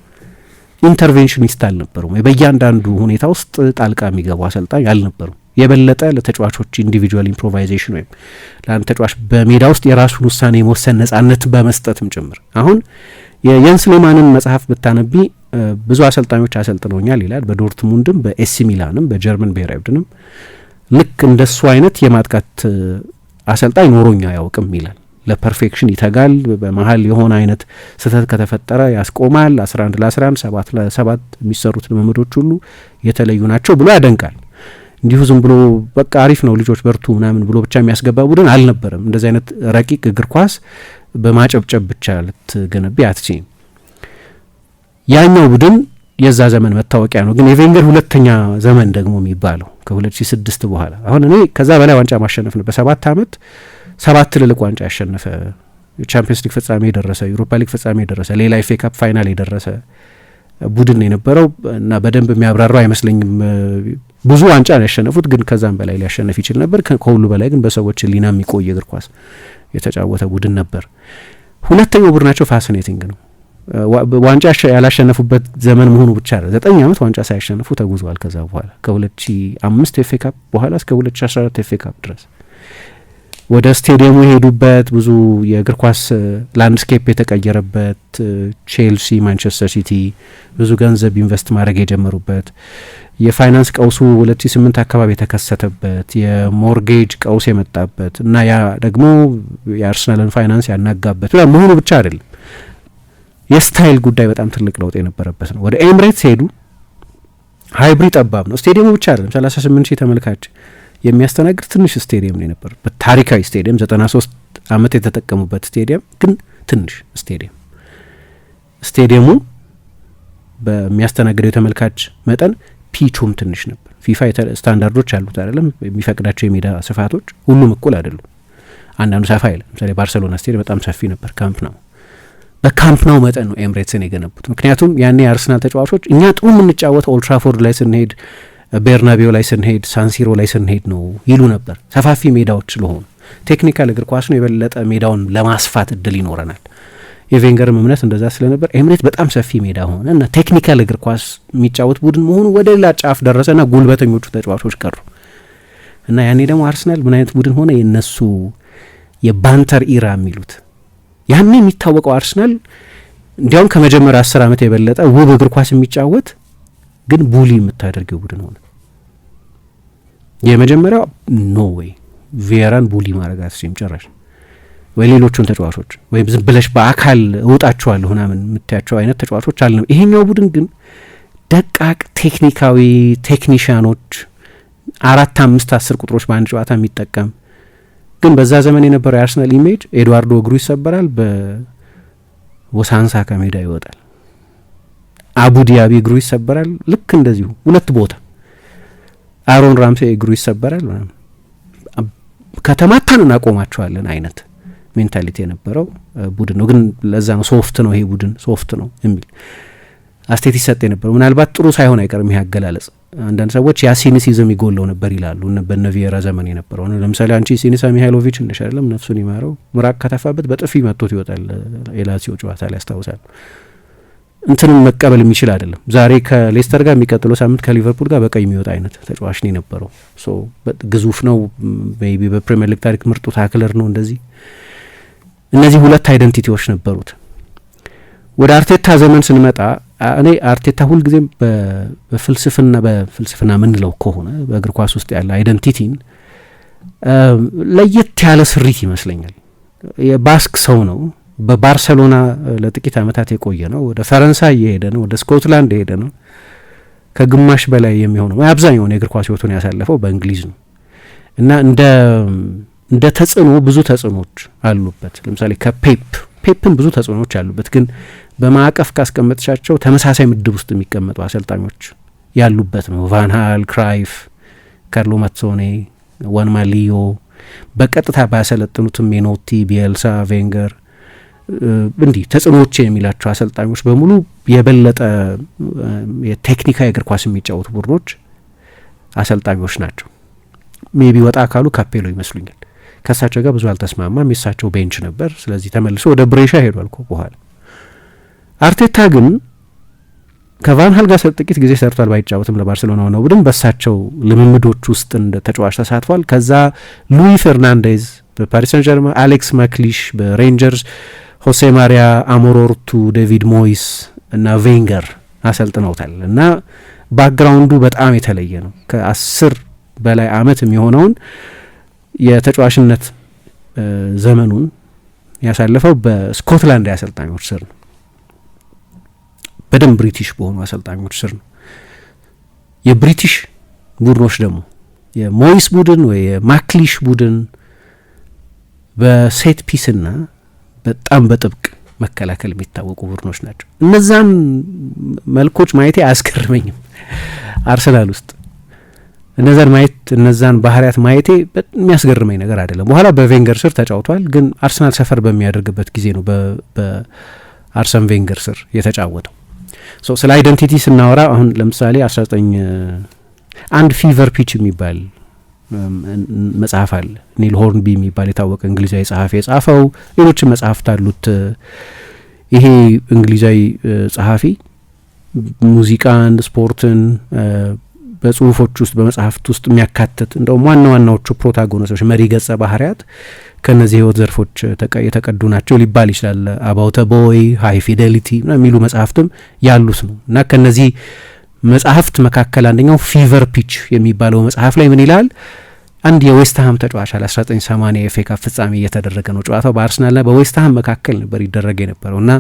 ኢንተርቬንሽኒስት አልነበሩም። በእያንዳንዱ ሁኔታ ውስጥ ጣልቃ የሚገቡ አሰልጣኝ አልነበሩም። የበለጠ ለተጫዋቾች ኢንዲቪጁዋል ኢምፕሮቫይዜሽን ወይም ለአንድ ተጫዋች በሜዳ ውስጥ የራሱን ውሳኔ የመወሰን ነጻነት በመስጠትም ጭምር። አሁን የየንስ ሌማንን መጽሐፍ ብታነቢ ብዙ አሰልጣኞች አሰልጥነውኛል ይላል። በዶርትሙንድም በኤሲ ሚላንም በጀርመን ብሔራዊ ቡድንም ልክ እንደሱ አይነት የማጥቃት አሰልጣኝ ኖሮኛ አያውቅም ይላል። ለፐርፌክሽን ይተጋል። በመሀል የሆነ አይነት ስህተት ከተፈጠረ ያስቆማል። 11 ለ11 7 ለ7 የሚሰሩት ልምምዶች ሁሉ የተለዩ ናቸው ብሎ ያደንቃል። እንዲሁ ዝም ብሎ በቃ አሪፍ ነው ልጆች በርቱ ምናምን ብሎ ብቻ የሚያስገባ ቡድን አልነበረም። እንደዚህ አይነት ረቂቅ እግር ኳስ በማጨብጨብ ብቻ ልትገነቢ አትችይም። ያኛው ቡድን የዛ ዘመን መታወቂያ ነው። ግን የቬንገር ሁለተኛ ዘመን ደግሞ የሚባለው ከ2006 በኋላ አሁን እኔ ከዛ በላይ ዋንጫ ማሸነፍ ነው። በ7 ዓመት 7 ትልልቅ ዋንጫ ያሸነፈ፣ ቻምፒየንስ ሊግ ፍጻሜ የደረሰ፣ ዩሮፓ ሊግ ፍጻሜ የደረሰ፣ ሌላ ኤፍ ኤ ካፕ ፋይናል የደረሰ ቡድን የነበረው እና በደንብ የሚያብራራው አይመስለኝም። ብዙ ዋንጫ ነው ያሸነፉት፣ ግን ከዛም በላይ ሊያሸነፍ ይችል ነበር። ከሁሉ በላይ ግን በሰዎች ሊና የሚቆይ እግር ኳስ የተጫወተ ቡድን ነበር። ሁለተኛው ቡድናቸው ፋሲኔቲንግ ነው። ዋንጫ ያላሸነፉበት ዘመን መሆኑ ብቻ አይደለም፣ 9 ዓመት ዋንጫ ሳያሸነፉ ተጉዘዋል። ከዛ በኋላ ከ2005 ኤፍ ኤ ካፕ በኋላ እስከ 2014 ኤፍ ኤ ካፕ ድረስ ወደ ስቴዲየሙ የሄዱበት ብዙ የእግር ኳስ ላንድስኬፕ የተቀየረበት፣ ቼልሲ፣ ማንቸስተር ሲቲ ብዙ ገንዘብ ኢንቨስት ማድረግ የጀመሩበት፣ የፋይናንስ ቀውሱ 2008 አካባቢ የተከሰተበት፣ የሞርጌጅ ቀውስ የመጣበት እና ያ ደግሞ የአርሰናልን ፋይናንስ ያናጋበት መሆኑ ብቻ አይደለም፣ የስታይል ጉዳይ በጣም ትልቅ ለውጥ የነበረበት ነው። ወደ ኤምሬትስ ሄዱ። ሃይብሪድ ጠባብ ነው። ስቴዲየሙ ብቻ አይደለም 38 ሺህ ተመልካች የሚያስተናግድ ትንሽ ስቴዲየም ነው የነበረበት። ታሪካዊ ስቴዲየም 93 ዓመት የተጠቀሙበት ስቴዲየም ግን ትንሽ ስቴዲየሙ በሚያስተናግደው የተመልካች መጠን ፒቹም ትንሽ ነበር። ፊፋ ስታንዳርዶች አሉት አይደለም፣ የሚፈቅዳቸው የሜዳ ስፋቶች ሁሉም እኩል አይደሉም። አንዳንዱ ሰፋ ይላል። ለምሳሌ ባርሰሎና ስቴዲየም በጣም ሰፊ ነበር። ካምፕ ነው በካምፕ ናው መጠን ነው ኤምሬትስን የገነቡት። ምክንያቱም ያኔ የአርሰናል ተጫዋቾች እኛ ጥሩ የምንጫወተው ኦልትራፎርድ ላይ ስንሄድ፣ ቤርናቤው ላይ ስንሄድ፣ ሳንሲሮ ላይ ስንሄድ ነው ይሉ ነበር። ሰፋፊ ሜዳዎች ስለሆኑ ቴክኒካል እግር ኳስ ነው፣ የበለጠ ሜዳውን ለማስፋት እድል ይኖረናል። የቬንገርም እምነት እንደዛ ስለነበር ኤምሬት በጣም ሰፊ ሜዳ ሆነ እና ቴክኒካል እግር ኳስ የሚጫወት ቡድን መሆኑ ወደ ሌላ ጫፍ ደረሰና ጉልበተኞቹ ተጫዋቾች ቀሩ እና ያኔ ደግሞ አርሰናል ምን አይነት ቡድን ሆነ? የነሱ የባንተር ኢራ የሚሉት ያኔ የሚታወቀው አርሰናል እንዲያውም ከመጀመሪያ 10 ዓመት የበለጠ ውብ እግር ኳስ የሚጫወት ግን ቡሊ የምታደርገው ቡድን ሆነ። የመጀመሪያው ኖ ዌይ ቪየራን ቡሊ ማድረግ አትችልም ጭራሽ፣ ወይ ሌሎቹን ተጫዋቾች ወይም ዝም ብለሽ በአካል እወጣቸዋለሁ ምናምን የምታያቸው አይነት ተጫዋቾች አልነበሩ። ይሄኛው ቡድን ግን ደቃቅ ቴክኒካዊ ቴክኒሽያኖች 4 5 10 ቁጥሮች በአንድ ጨዋታ የሚጠቀም ግን በዛ ዘመን የነበረው የአርሰናል ኢሜጅ ኤድዋርዶ እግሩ ይሰበራል፣ በወሳንሳ ከሜዳ ይወጣል። አቡ ዲያቢ እግሩ ይሰበራል፣ ልክ እንደዚሁ 2 ቦታ። አሮን ራምሴ እግሩ ይሰበራል፣ ከተማታን እናቆማቸዋለን አይነት ሜንታሊቲ የነበረው ቡድን ነው። ግን ለዛ ነው ሶፍት ነው ይሄ ቡድን ሶፍት ነው የሚል አስቴት ይሰጥ የነበረው። ምናልባት ጥሩ ሳይሆን አይቀርም ይሄ አገላለጽ። አንዳንድ ሰዎች ያ ሲኒሲዝም ይጎለው ነበር ይላሉ። በነ ቪየራ ዘመን የነበረው ለምሳሌ አንቺ ሲኒሳ ሚሃይሎቪች እንደሻለም ነፍሱን ይማረው ምራቅ ከተፋበት በጥፊ መጥቶት ይወጣል። የላሲዮ ጨዋታ ላይ ያስታውሳል። እንትንም መቀበል የሚችል አይደለም። ዛሬ ከሌስተር ጋር የሚቀጥለው ሳምንት ከሊቨርፑል ጋር በቀይ የሚወጣ አይነት ተጫዋች ነው የነበረው። ግዙፍ ነው። ሜይቢ በፕሪሚየር ሊግ ታሪክ ምርጡ ታክለር ነው። እንደዚህ እነዚህ 2 አይደንቲቲዎች ነበሩት። ወደ አርቴታ ዘመን ስንመጣ እኔ አርቴታ ሁልጊዜም በፍልስፍና ምንለው ከሆነ በእግር ኳስ ውስጥ ያለ አይደንቲቲን ለየት ያለ ስሪት ይመስለኛል። የባስክ ሰው ነው። በባርሰሎና ለጥቂት ዓመታት የቆየ ነው። ወደ ፈረንሳይ የሄደ ነው። ወደ ስኮትላንድ የሄደ ነው። ከግማሽ በላይ የሚሆነው አብዛኛውን የእግር ኳስ ህይወቱን ያሳለፈው በእንግሊዝ ነው እና እንደ ተጽዕኖ ብዙ ተጽዕኖች አሉበት። ለምሳሌ ፔፕን ብዙ ተጽዕኖች አሉበት፣ ግን በማዕቀፍ ካስቀመጥሻቸው ተመሳሳይ ምድብ ውስጥ የሚቀመጡ አሰልጣኞች ያሉበት ነው። ቫን ሃል፣ ክራይፍ፣ ካርሎ ማትሶኔ፣ ዋንማ ሊዮ በቀጥታ ባያሰለጥኑትም ሜኖቲ፣ ቢኤልሳ፣ ቬንገር እንዲህ ተጽዕኖዎች የሚላቸው አሰልጣኞች በሙሉ የበለጠ የቴክኒካዊ እግር ኳስ የሚጫወቱ ቡድኖች አሰልጣኞች ናቸው። ሜቢ ወጣ ካሉ ካፔሎ ይመስሉኛል። ከእሳቸው ጋር ብዙ አልተስማማም። የእሳቸው ቤንች ነበር። ስለዚህ ተመልሶ ወደ ብሬሻ ሄዷል እኮ በኋላ። አርቴታ ግን ከቫን ሃል ጋር ጥቂት ጊዜ ሰርቷል፣ ባይጫወትም ለባርሴሎና ነው ቡድን በእሳቸው ልምምዶች ውስጥ እንደ ተጫዋች ተሳትፏል። ከዛ ሉዊ ፈርናንዴዝ በፓሪስ ሰን ጀርመን፣ አሌክስ ማክሊሽ በሬንጀርስ፣ ሆሴ ማሪያ አሞሮርቱ፣ ዴቪድ ሞይስ እና ቬንገር አሰልጥነውታል እና ባክግራውንዱ በጣም የተለየ ነው። ከ10 በላይ አመት የሚሆነውን የተጫዋችነት ዘመኑን ያሳለፈው በስኮትላንድ አሰልጣኞች ስር ነው። በደንብ ብሪቲሽ በሆኑ አሰልጣኞች ስር ነው። የብሪቲሽ ቡድኖች ደግሞ የሞይስ ቡድን ወይ የማክሊሽ ቡድን በሴት ፒስና በጣም በጥብቅ መከላከል የሚታወቁ ቡድኖች ናቸው። እነዛን መልኮች ማየቴ አያስገርመኝም። አርሰናል ውስጥ እነዛን ባህሪያት ማየቴ የሚያስገርመኝ ነገር አይደለም። በኋላ በቬንገር ስር ተጫውቷል፣ ግን አርሰናል ሰፈር በሚያደርግበት ጊዜ ነው በአርሰን ቬንገር ስር የተጫወተው። ስለ አይደንቲቲ ስናወራ አሁን ለምሳሌ 19 ፊቨር ፒች የሚባል መጽሐፍ አለ። ኒል ሆርንቢ የሚባል የታወቀ እንግሊዛዊ ጸሐፊ የጻፈው፣ ሌሎችም መጽሐፍት አሉት። ይሄ እንግሊዛዊ ጸሐፊ ሙዚቃን፣ ስፖርትን በጽሁፎች ውስጥ በመጽሐፍት ውስጥ የሚያካትት እንደውም ዋና ዋናዎቹ ፕሮታጎኒስቶች መሪ ገጸ ባህሪያት ከነዚህ ህይወት ዘርፎች የተቀዱ ናቸው ሊባል ይችላል። አባውተ ቦይ፣ ሃይ ፊዴሊቲ የሚሉ መጽሐፍትም ያሉት ነው እና ከነዚህ መጽሐፍት መካከል አንደኛው ፊቨር ፒች የሚባለው መጽሐፍ ላይ ምን ይላል? አንድ የዌስትሃም ተጫዋች 1980 የኤፍኤ ካፕ ፍጻሜ እየተደረገ ነው። ጨዋታው በአርሰናልና በዌስትሃም መካከል ነበር ይደረግ የነበረው እና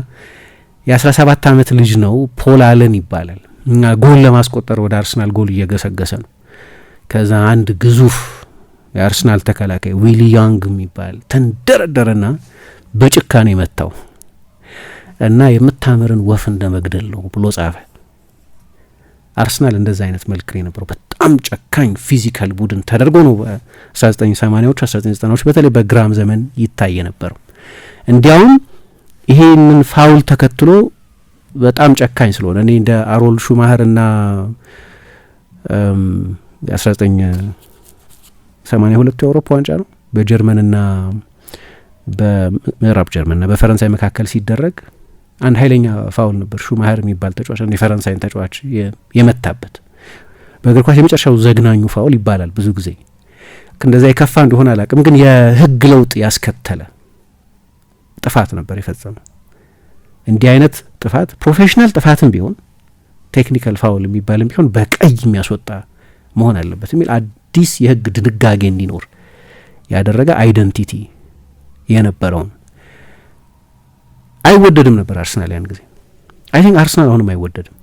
የ17 ዓመት ልጅ ነው። ፖል አለን ይባላል እና ጎል ለማስቆጠር ወደ አርሰናል ጎል እየገሰገሰ ነው። ከዛ አንድ ግዙፍ የአርሰናል ተከላካይ ዊሊ ያንግ የሚባል ተንደረደረና በጭካኔ መታው እና የምታምርን ወፍ እንደ መግደል ነው ብሎ ጻፈ። አርሰናል እንደዛ አይነት መልክ ነው የነበረው። በጣም ጨካኝ ፊዚካል ቡድን ተደርጎ ነው በ1980ዎቹ 1990ዎቹ በተለይ በግራም ዘመን ይታይ የነበረው። እንዲያውም ይሄንን ፋውል ተከትሎ በጣም ጨካኝ ስለሆነ እኔ እንደ አሮል ሹማኸር እና 1982 የአውሮፓ ዋንጫ ነው በጀርመንና በምዕራብ ጀርመንና በፈረንሳይ መካከል ሲደረግ አንድ ኃይለኛ ፋውል ነበር። ሹማኸር የሚባል ተጫዋች የፈረንሳይን ተጫዋች የመታበት በእግር ኳስ የመጨረሻው ዘግናኙ ፋውል ይባላል። ብዙ ጊዜ እንደዛ የከፋ እንደሆነ አላውቅም፣ ግን የህግ ለውጥ ያስከተለ ጥፋት ነበር የፈጸመው። እንዲህ አይነት ጥፋት ፕሮፌሽናል ጥፋትም ቢሆን ቴክኒካል ፋውል የሚባልም ቢሆን በቀይ የሚያስወጣ መሆን አለበት የሚል አዲስ የህግ ድንጋጌ እንዲኖር ያደረገ አይደንቲቲ የነበረውን አይወደድም ነበር አርሰናል ያን ጊዜ። አይ ቲንክ አርሰናል አሁንም አይወደድም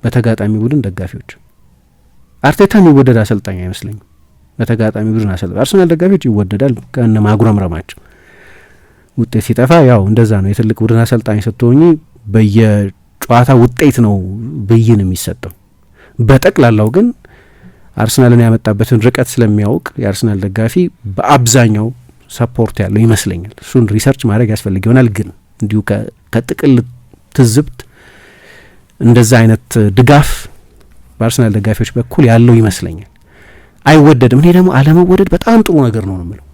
በተጋጣሚ ቡድን ደጋፊዎች። አርቴታ የሚወደድ አሰልጣኝ አይመስለኝም በተጋጣሚ ቡድን አሰልጣኝ። አርሰናል ደጋፊዎች ይወደዳል ከነ ማጉረምረማቸው። ውጤት ሲጠፋ ያው እንደዛ ነው። የትልቅ ቡድን አሰልጣኝ ስትሆኚ በየጨዋታ ውጤት ነው ብይን የሚሰጠው። በጠቅላላው ግን አርሰናልን ያመጣበትን ርቀት ስለሚያውቅ የአርሰናል ደጋፊ በአብዛኛው ሰፖርት ያለው ይመስለኛል። እሱን ሪሰርች ማድረግ ያስፈልግ ይሆናል፣ ግን እንዲሁ ከጥቅል ትዝብት እንደዛ አይነት ድጋፍ በአርሰናል ደጋፊዎች በኩል ያለው ይመስለኛል። አይወደድም። እኔ ደግሞ አለመወደድ በጣም ጥሩ ነገር ነው የምለው።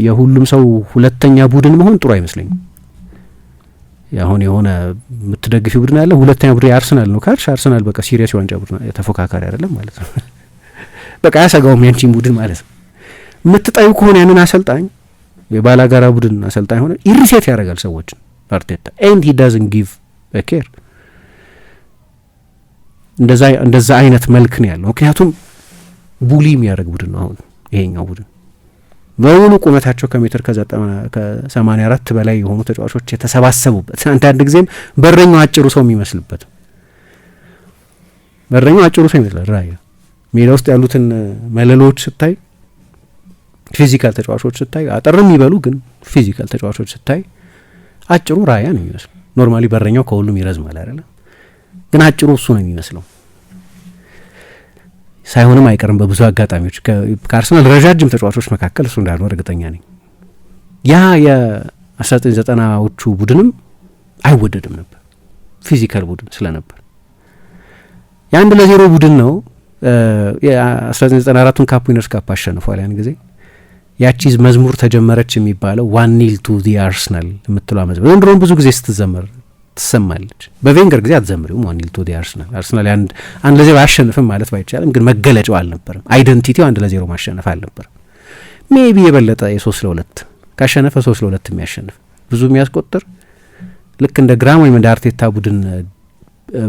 የሁሉም ሰው ሁለተኛ ቡድን መሆን ጥሩ አይመስለኝም። አሁን የሆነ የምትደግፊ ቡድን ያለ ሁለተኛ ቡድን የአርሰናል ነው ካልሽ አርሰናል በቃ ሲሪየስ ዋንጫ ቡድን ተፎካካሪ አይደለም ማለት ነው። በቃ ያሰጋውም ያንቺን ቡድን ማለት ነው። የምትጠዩ ከሆነ ያንን አሰልጣኝ የባላጋራ ቡድን አሰልጣኝ ሆነ ኢሪቴት ያደርጋል ሰዎችን አርቴታ ኤንድ ሂ ዳዝንት ጊቭ አ ኬር። እንደዛ አይነት መልክ ነው ያለው። ምክንያቱም ቡሊ የሚያደርግ ቡድን ነው አሁን ይሄኛው ቡድን። በሙሉ ቁመታቸው ከሜትር ከ84 በላይ የሆኑ ተጫዋቾች የተሰባሰቡበት፣ አንዳንድ ጊዜም በረኛው አጭሩ ሰው የሚመስልበት፣ በረኛው አጭሩ ሰው ይመስላል። ራያ ሜዳ ውስጥ ያሉትን መለሎች ስታይ፣ ፊዚካል ተጫዋቾች ስታይ፣ አጠርም ይበሉ ግን ፊዚካል ተጫዋቾች ስታይ አጭሩ ራያ ነው የሚመስለው። ኖርማሊ በረኛው ከሁሉም ይረዝማል አይደለም፣ ግን አጭሩ እሱ ነው የሚመስለው። ሳይሆንም አይቀርም በብዙ አጋጣሚዎች ከአርሰናል ረጃጅም ተጫዋቾች መካከል እሱ እንዳልሆነ እርግጠኛ ነኝ። ያ የ1990ዎቹ ቡድንም አይወደድም ነበር ፊዚካል ቡድን ስለነበር። የ1-0 ቡድን ነው የ1994ቱን ካፕ ዊነርስ ካፕ አሸንፏል። ያን ጊዜ ያቺ መዝሙር ተጀመረች የሚባለው 1-0 to the Arsenal የምትለው መዝሙር ዘንድሮም ብዙ ጊዜ ስትዘመር ትሰማለች። በቬንገር ጊዜ አትዘምሪውም 1-0 to the Arsenal። አርሰናል 1-0 አያሸንፍም ማለት ባይቻልም ግን መገለጫው አልነበረም። አይደንቲቲው 1-0 ማሸነፍ አልነበረም። ሜቢ የበለጠ የ3-2 ካሸነፈ 3-2 የሚያሸንፍ ብዙ የሚያስቆጥር ልክ እንደ ግራም ወይም እንደ አርቴታ ቡድን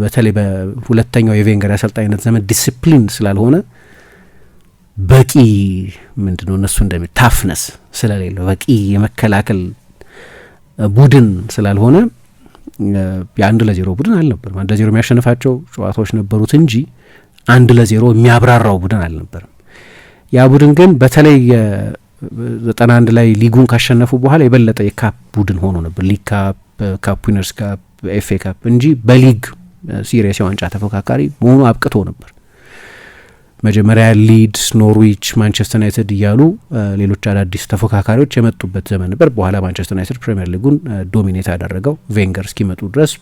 በተለይ በሁለተኛው የቬንገር አሰልጣኝነት ዘመን ዲሲፕሊን ስላልሆነ በቂ ምንድነው እነሱ ታፍነስ ስለሌለው በቂ የመከላከል ቡድን ስላልሆነ የ1-0 ቡድን አልነበረም። 1-0 የሚያሸንፋቸው ጨዋታዎች ነበሩት እንጂ 1-0 የሚያብራራው ቡድን አልነበረም። ያ ቡድን ግን በተለይ 91 ላይ ሊጉን ካሸነፉ በኋላ የበለጠ የካፕ ቡድን ሆኖ ነበር። ሊግ ካፕ፣ ካፕ ዊነርስ ካፕ፣ ኤፍኤ ካፕ እንጂ በሊግ ሲሪየስ የዋንጫ ተፎካካሪ መሆኑ አብቅቶ ነበር። መጀመሪያ ሊድስ፣ ኖርዊች፣ ማንቸስተር ዩናይትድ እያሉ ሌሎች አዳዲስ ተፎካካሪዎች የመጡበት ዘመን ነበር። በኋላ ማንቸስተር ዩናይትድ ፕሪሚየር ሊጉን ዶሚኔት ያደረገው ቬንገር እስኪመጡ ድረስ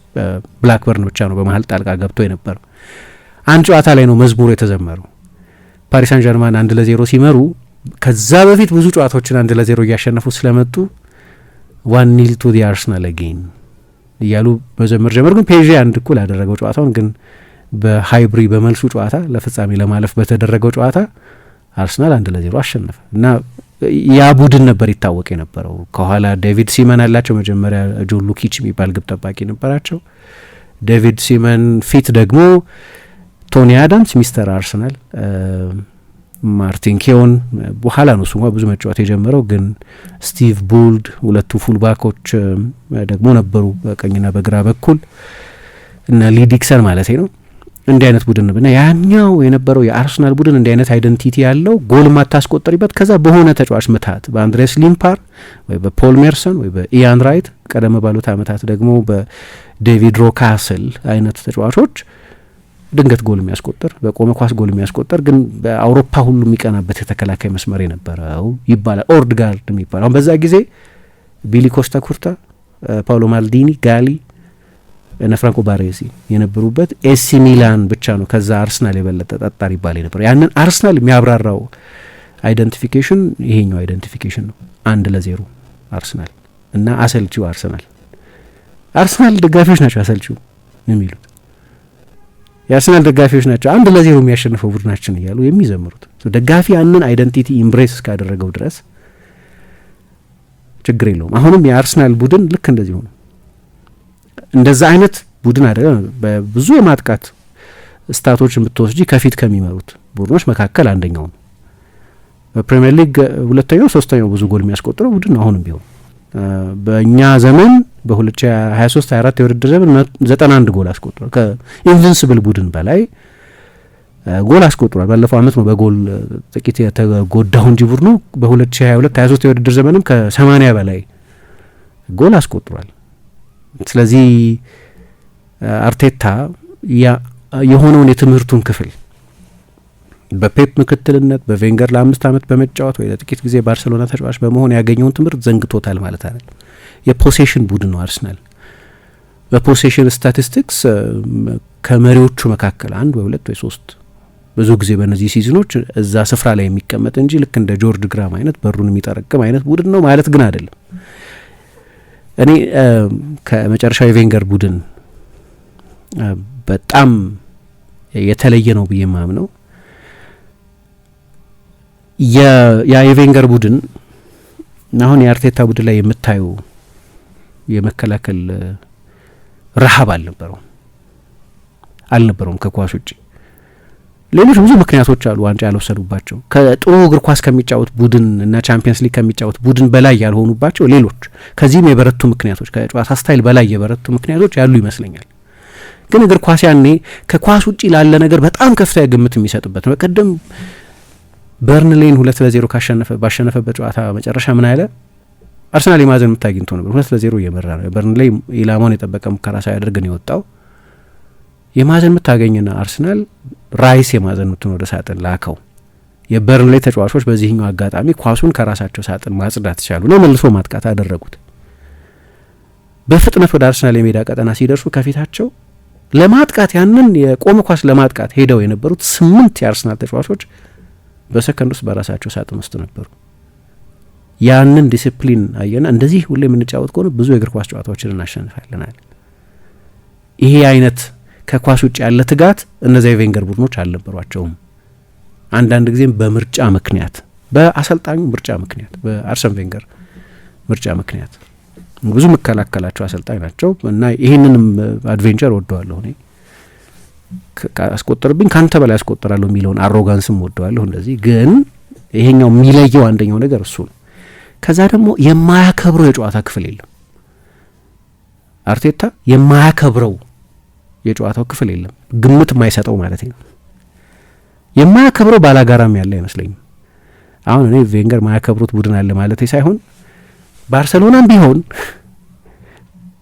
ብላክበርን ብቻ ነው በመሀል ጣልቃ ገብቶ የነበረው። አንድ ጨዋታ ላይ ነው መዝሙሩ የተዘመረው። ፓሪስ ሳን ጀርማን 1-0 ሲመሩ ከዛ በፊት ብዙ ጨዋታዎችን 1-0 እያሸነፉ ስለመጡ 1-0 to the Arsenal again እያሉ መዘመር ጀመሩ። ግን ፔዤ 1-1 ያደረገው ጨዋታውን ግን በሃይብሪ በመልሱ ጨዋታ ለፍጻሜ ለማለፍ በተደረገው ጨዋታ አርሰናል 1-0 አሸነፈ እና ያ ቡድን ነበር ይታወቅ የነበረው። ከኋላ ዴቪድ ሲመን አላቸው። መጀመሪያ ጆን ሉኪች የሚባል ግብ ጠባቂ ነበራቸው። ዴቪድ ሲመን ፊት ደግሞ ቶኒ አዳምስ ሚስተር አርሰናል፣ ማርቲን ኬዮን በኋላ ነው እሱ ብዙ መጫወት የጀመረው። ግን ስቲቭ ቡልድ ሁለቱ ፉልባኮች ደግሞ ነበሩ በቀኝና በግራ በኩል እና ሊዲክሰን ማለት ነው። እንዲህ አይነት ቡድን ነበር እና ያኛው የነበረው የአርሰናል ቡድን እንዲህ አይነት አይደንቲቲ ያለው ጎል ማታስቆጠሪበት ከዛ በሆነ ተጫዋች ምታት በአንድሬስ ሊምፓር ወይ በፖል ሜርሰን ወይ በኢያን ራይት ቀደም ባሉት አመታት ደግሞ በዴቪድ ሮካስል አይነት ተጫዋቾች ድንገት ጎል የሚያስቆጥር በቆመ ኳስ ጎል የሚያስቆጥር ግን በአውሮፓ ሁሉ የሚቀናበት የተከላካይ መስመር የነበረው ይባላል። ኦርድጋርድ የሚባለው አሁን በዛ ጊዜ ቢሊ ኮስታ ኩርታ፣ ፓውሎ ማልዲኒ፣ ጋሊ እና ፍራንኮ ባሬሲ የነበሩበት ኤሲ ሚላን ብቻ ነው ከዛ አርሰናል የበለጠ ጠጣር ይባል ነበር። ያንን አርሰናል የሚያብራራው አይደንቲፊኬሽን ይሄኛው አይደንቲፊኬሽን ነው። 1-0 አርሰናል እና አሰልቺው አርሰናል ደጋፊዎች ናቸው አሰልቺው የሚሉት የአርሰናል ደጋፊዎች ናቸው 1-0 የሚያሸንፈው ቡድናችን እያሉ የሚዘምሩት። ደጋፊ ያንን አይደንቲቲ ኢምብሬስ እስካደረገው ድረስ ችግር የለውም። አሁንም የአርሰናል ቡድን ልክ እንደዚህ ሆነ። እንደዛ አይነት ቡድን አይደለም። በብዙ የማጥቃት ስታቶች የምትወስጂ ከፊት ከሚመሩት ቡድኖች መካከል አንደኛው ነው። በፕሪሚየር ሊግ ሁለተኛው ሶስተኛው ብዙ ጎል የሚያስቆጥረው ቡድን አሁንም ቢሆን በእኛ ዘመን በ2023-24 የውድድር ዘመን 91 ጎል አስቆጥሯል። ከኢንቪንሲብል ቡድን በላይ ጎል አስቆጥሯል። ባለፈው አመት ነው በጎል ጥቂት የተጎዳው እንጂ ቡድኑ በ2022-23 የውድድር ዘመንም ከ80 በላይ ጎል አስቆጥሯል። ስለዚህ አርቴታ የሆነውን የትምህርቱን ክፍል በፔፕ ምክትልነት በቬንገር ለ5 አመት በመጫወት ወይ ለጥቂት ጊዜ ባርሴሎና ተጫዋች በመሆን ያገኘውን ትምህርት ዘንግቶታል ማለት አይደለም። የፖሴሽን ቡድን ነው አርሰናል። በፖሴሽን ስታቲስቲክስ ከመሪዎቹ መካከል 1 ወይ 2 ወይ 3 ብዙ ጊዜ በእነዚህ ሲዝኖች እዛ ስፍራ ላይ የሚቀመጥ እንጂ ልክ እንደ ጆርጅ ግራም አይነት በሩን የሚጠረቅም አይነት ቡድን ነው ማለት ግን አይደለም። እኔ ከመጨረሻው የቬንገር ቡድን በጣም የተለየ ነው ብዬ ማምነው የቬንገር ቡድን አሁን የአርቴታ ቡድን ላይ የምታዩ የመከላከል ረሃብ አልነበረውም ከኳስ ውጭ። ሌሎች ብዙ ምክንያቶች አሉ ዋንጫ ያልወሰዱባቸው ከጥሩ እግር ኳስ ከሚጫወት ቡድን እና ቻምፒየንስ ሊግ ከሚጫወት ቡድን በላይ ያልሆኑባቸው ሌሎች ከዚህም የበረቱ ምክንያቶች ከጨዋታ ስታይል በላይ የበረቱ ምክንያቶች ያሉ ይመስለኛል። ግን እግር ኳስ ያኔ ከኳስ ውጭ ላለ ነገር በጣም ከፍተኛ ግምት የሚሰጥበት ነው። በቀደም በርንሌን 2-0 ባሸነፈበት ጨዋታ መጨረሻ ምን አለ? አርሰናል የማዕዘን ምት አግኝቶ ነበር 2-0 እየመራ ነው። በርንሌይ ኢላማውን የጠበቀ ሙከራ ሳያደርግ ነው የወጣው። የማዕዘን ምት አገኘና አርሰናል ራይስ የማዕዘን ምቱን ወደ ሳጥን ላከው። የበርንሌይ ተጫዋቾች በዚህኛው አጋጣሚ ኳሱን ከራሳቸው ሳጥን ማጽዳት ቻሉ ነው መልሶ ማጥቃት አደረጉት። በፍጥነት ወደ አርሰናል የሜዳ ቀጠና ሲደርሱ ከፊታቸው ለማጥቃት ያንን የቆመ ኳስ ለማጥቃት ሄደው የነበሩት 8 የአርሰናል ተጫዋቾች በሰከንድ ውስጥ በራሳቸው ሳጥን ውስጥ ነበሩ። ያንን ዲሲፕሊን አየና እንደዚህ ሁሌ የምንጫወት ከሆነ ብዙ የእግር ኳስ ጨዋታዎችን እናሸንፋለን አለ። ይሄ አይነት ከኳስ ውጭ ያለ ትጋት እነዚያ የቬንገር ቡድኖች አልነበሯቸውም። አንዳንድ ጊዜም በምርጫ ምክንያት፣ በአሰልጣኙ ምርጫ ምክንያት፣ በአርሰን ቬንገር ምርጫ ምክንያት ብዙ መከላከላቸው አሰልጣኝ ናቸው እና ይሄንንም አድቬንቸር ወደዋለሁ እኔ አስቆጥርብኝ ካንተ በላይ አስቆጥራለሁ የሚለውን አሮጋንስም ወደዋለሁ። እንደዚህ ግን ይሄኛው የሚለየው አንደኛው ነገር እሱ ነው። ከዛ ደግሞ የማያከብረው የጨዋታ ክፍል የለም። አርቴታ የማያከብረው የጨዋታው ክፍል የለም፣ ግምት የማይሰጠው ማለት ነው። የማያከብረው ባላጋራም ያለ አይመስለኝም። አሁን እኔ ቬንገር ማያከብሩት ቡድን አለ ማለት ሳይሆን ባርሰሎናም ቢሆን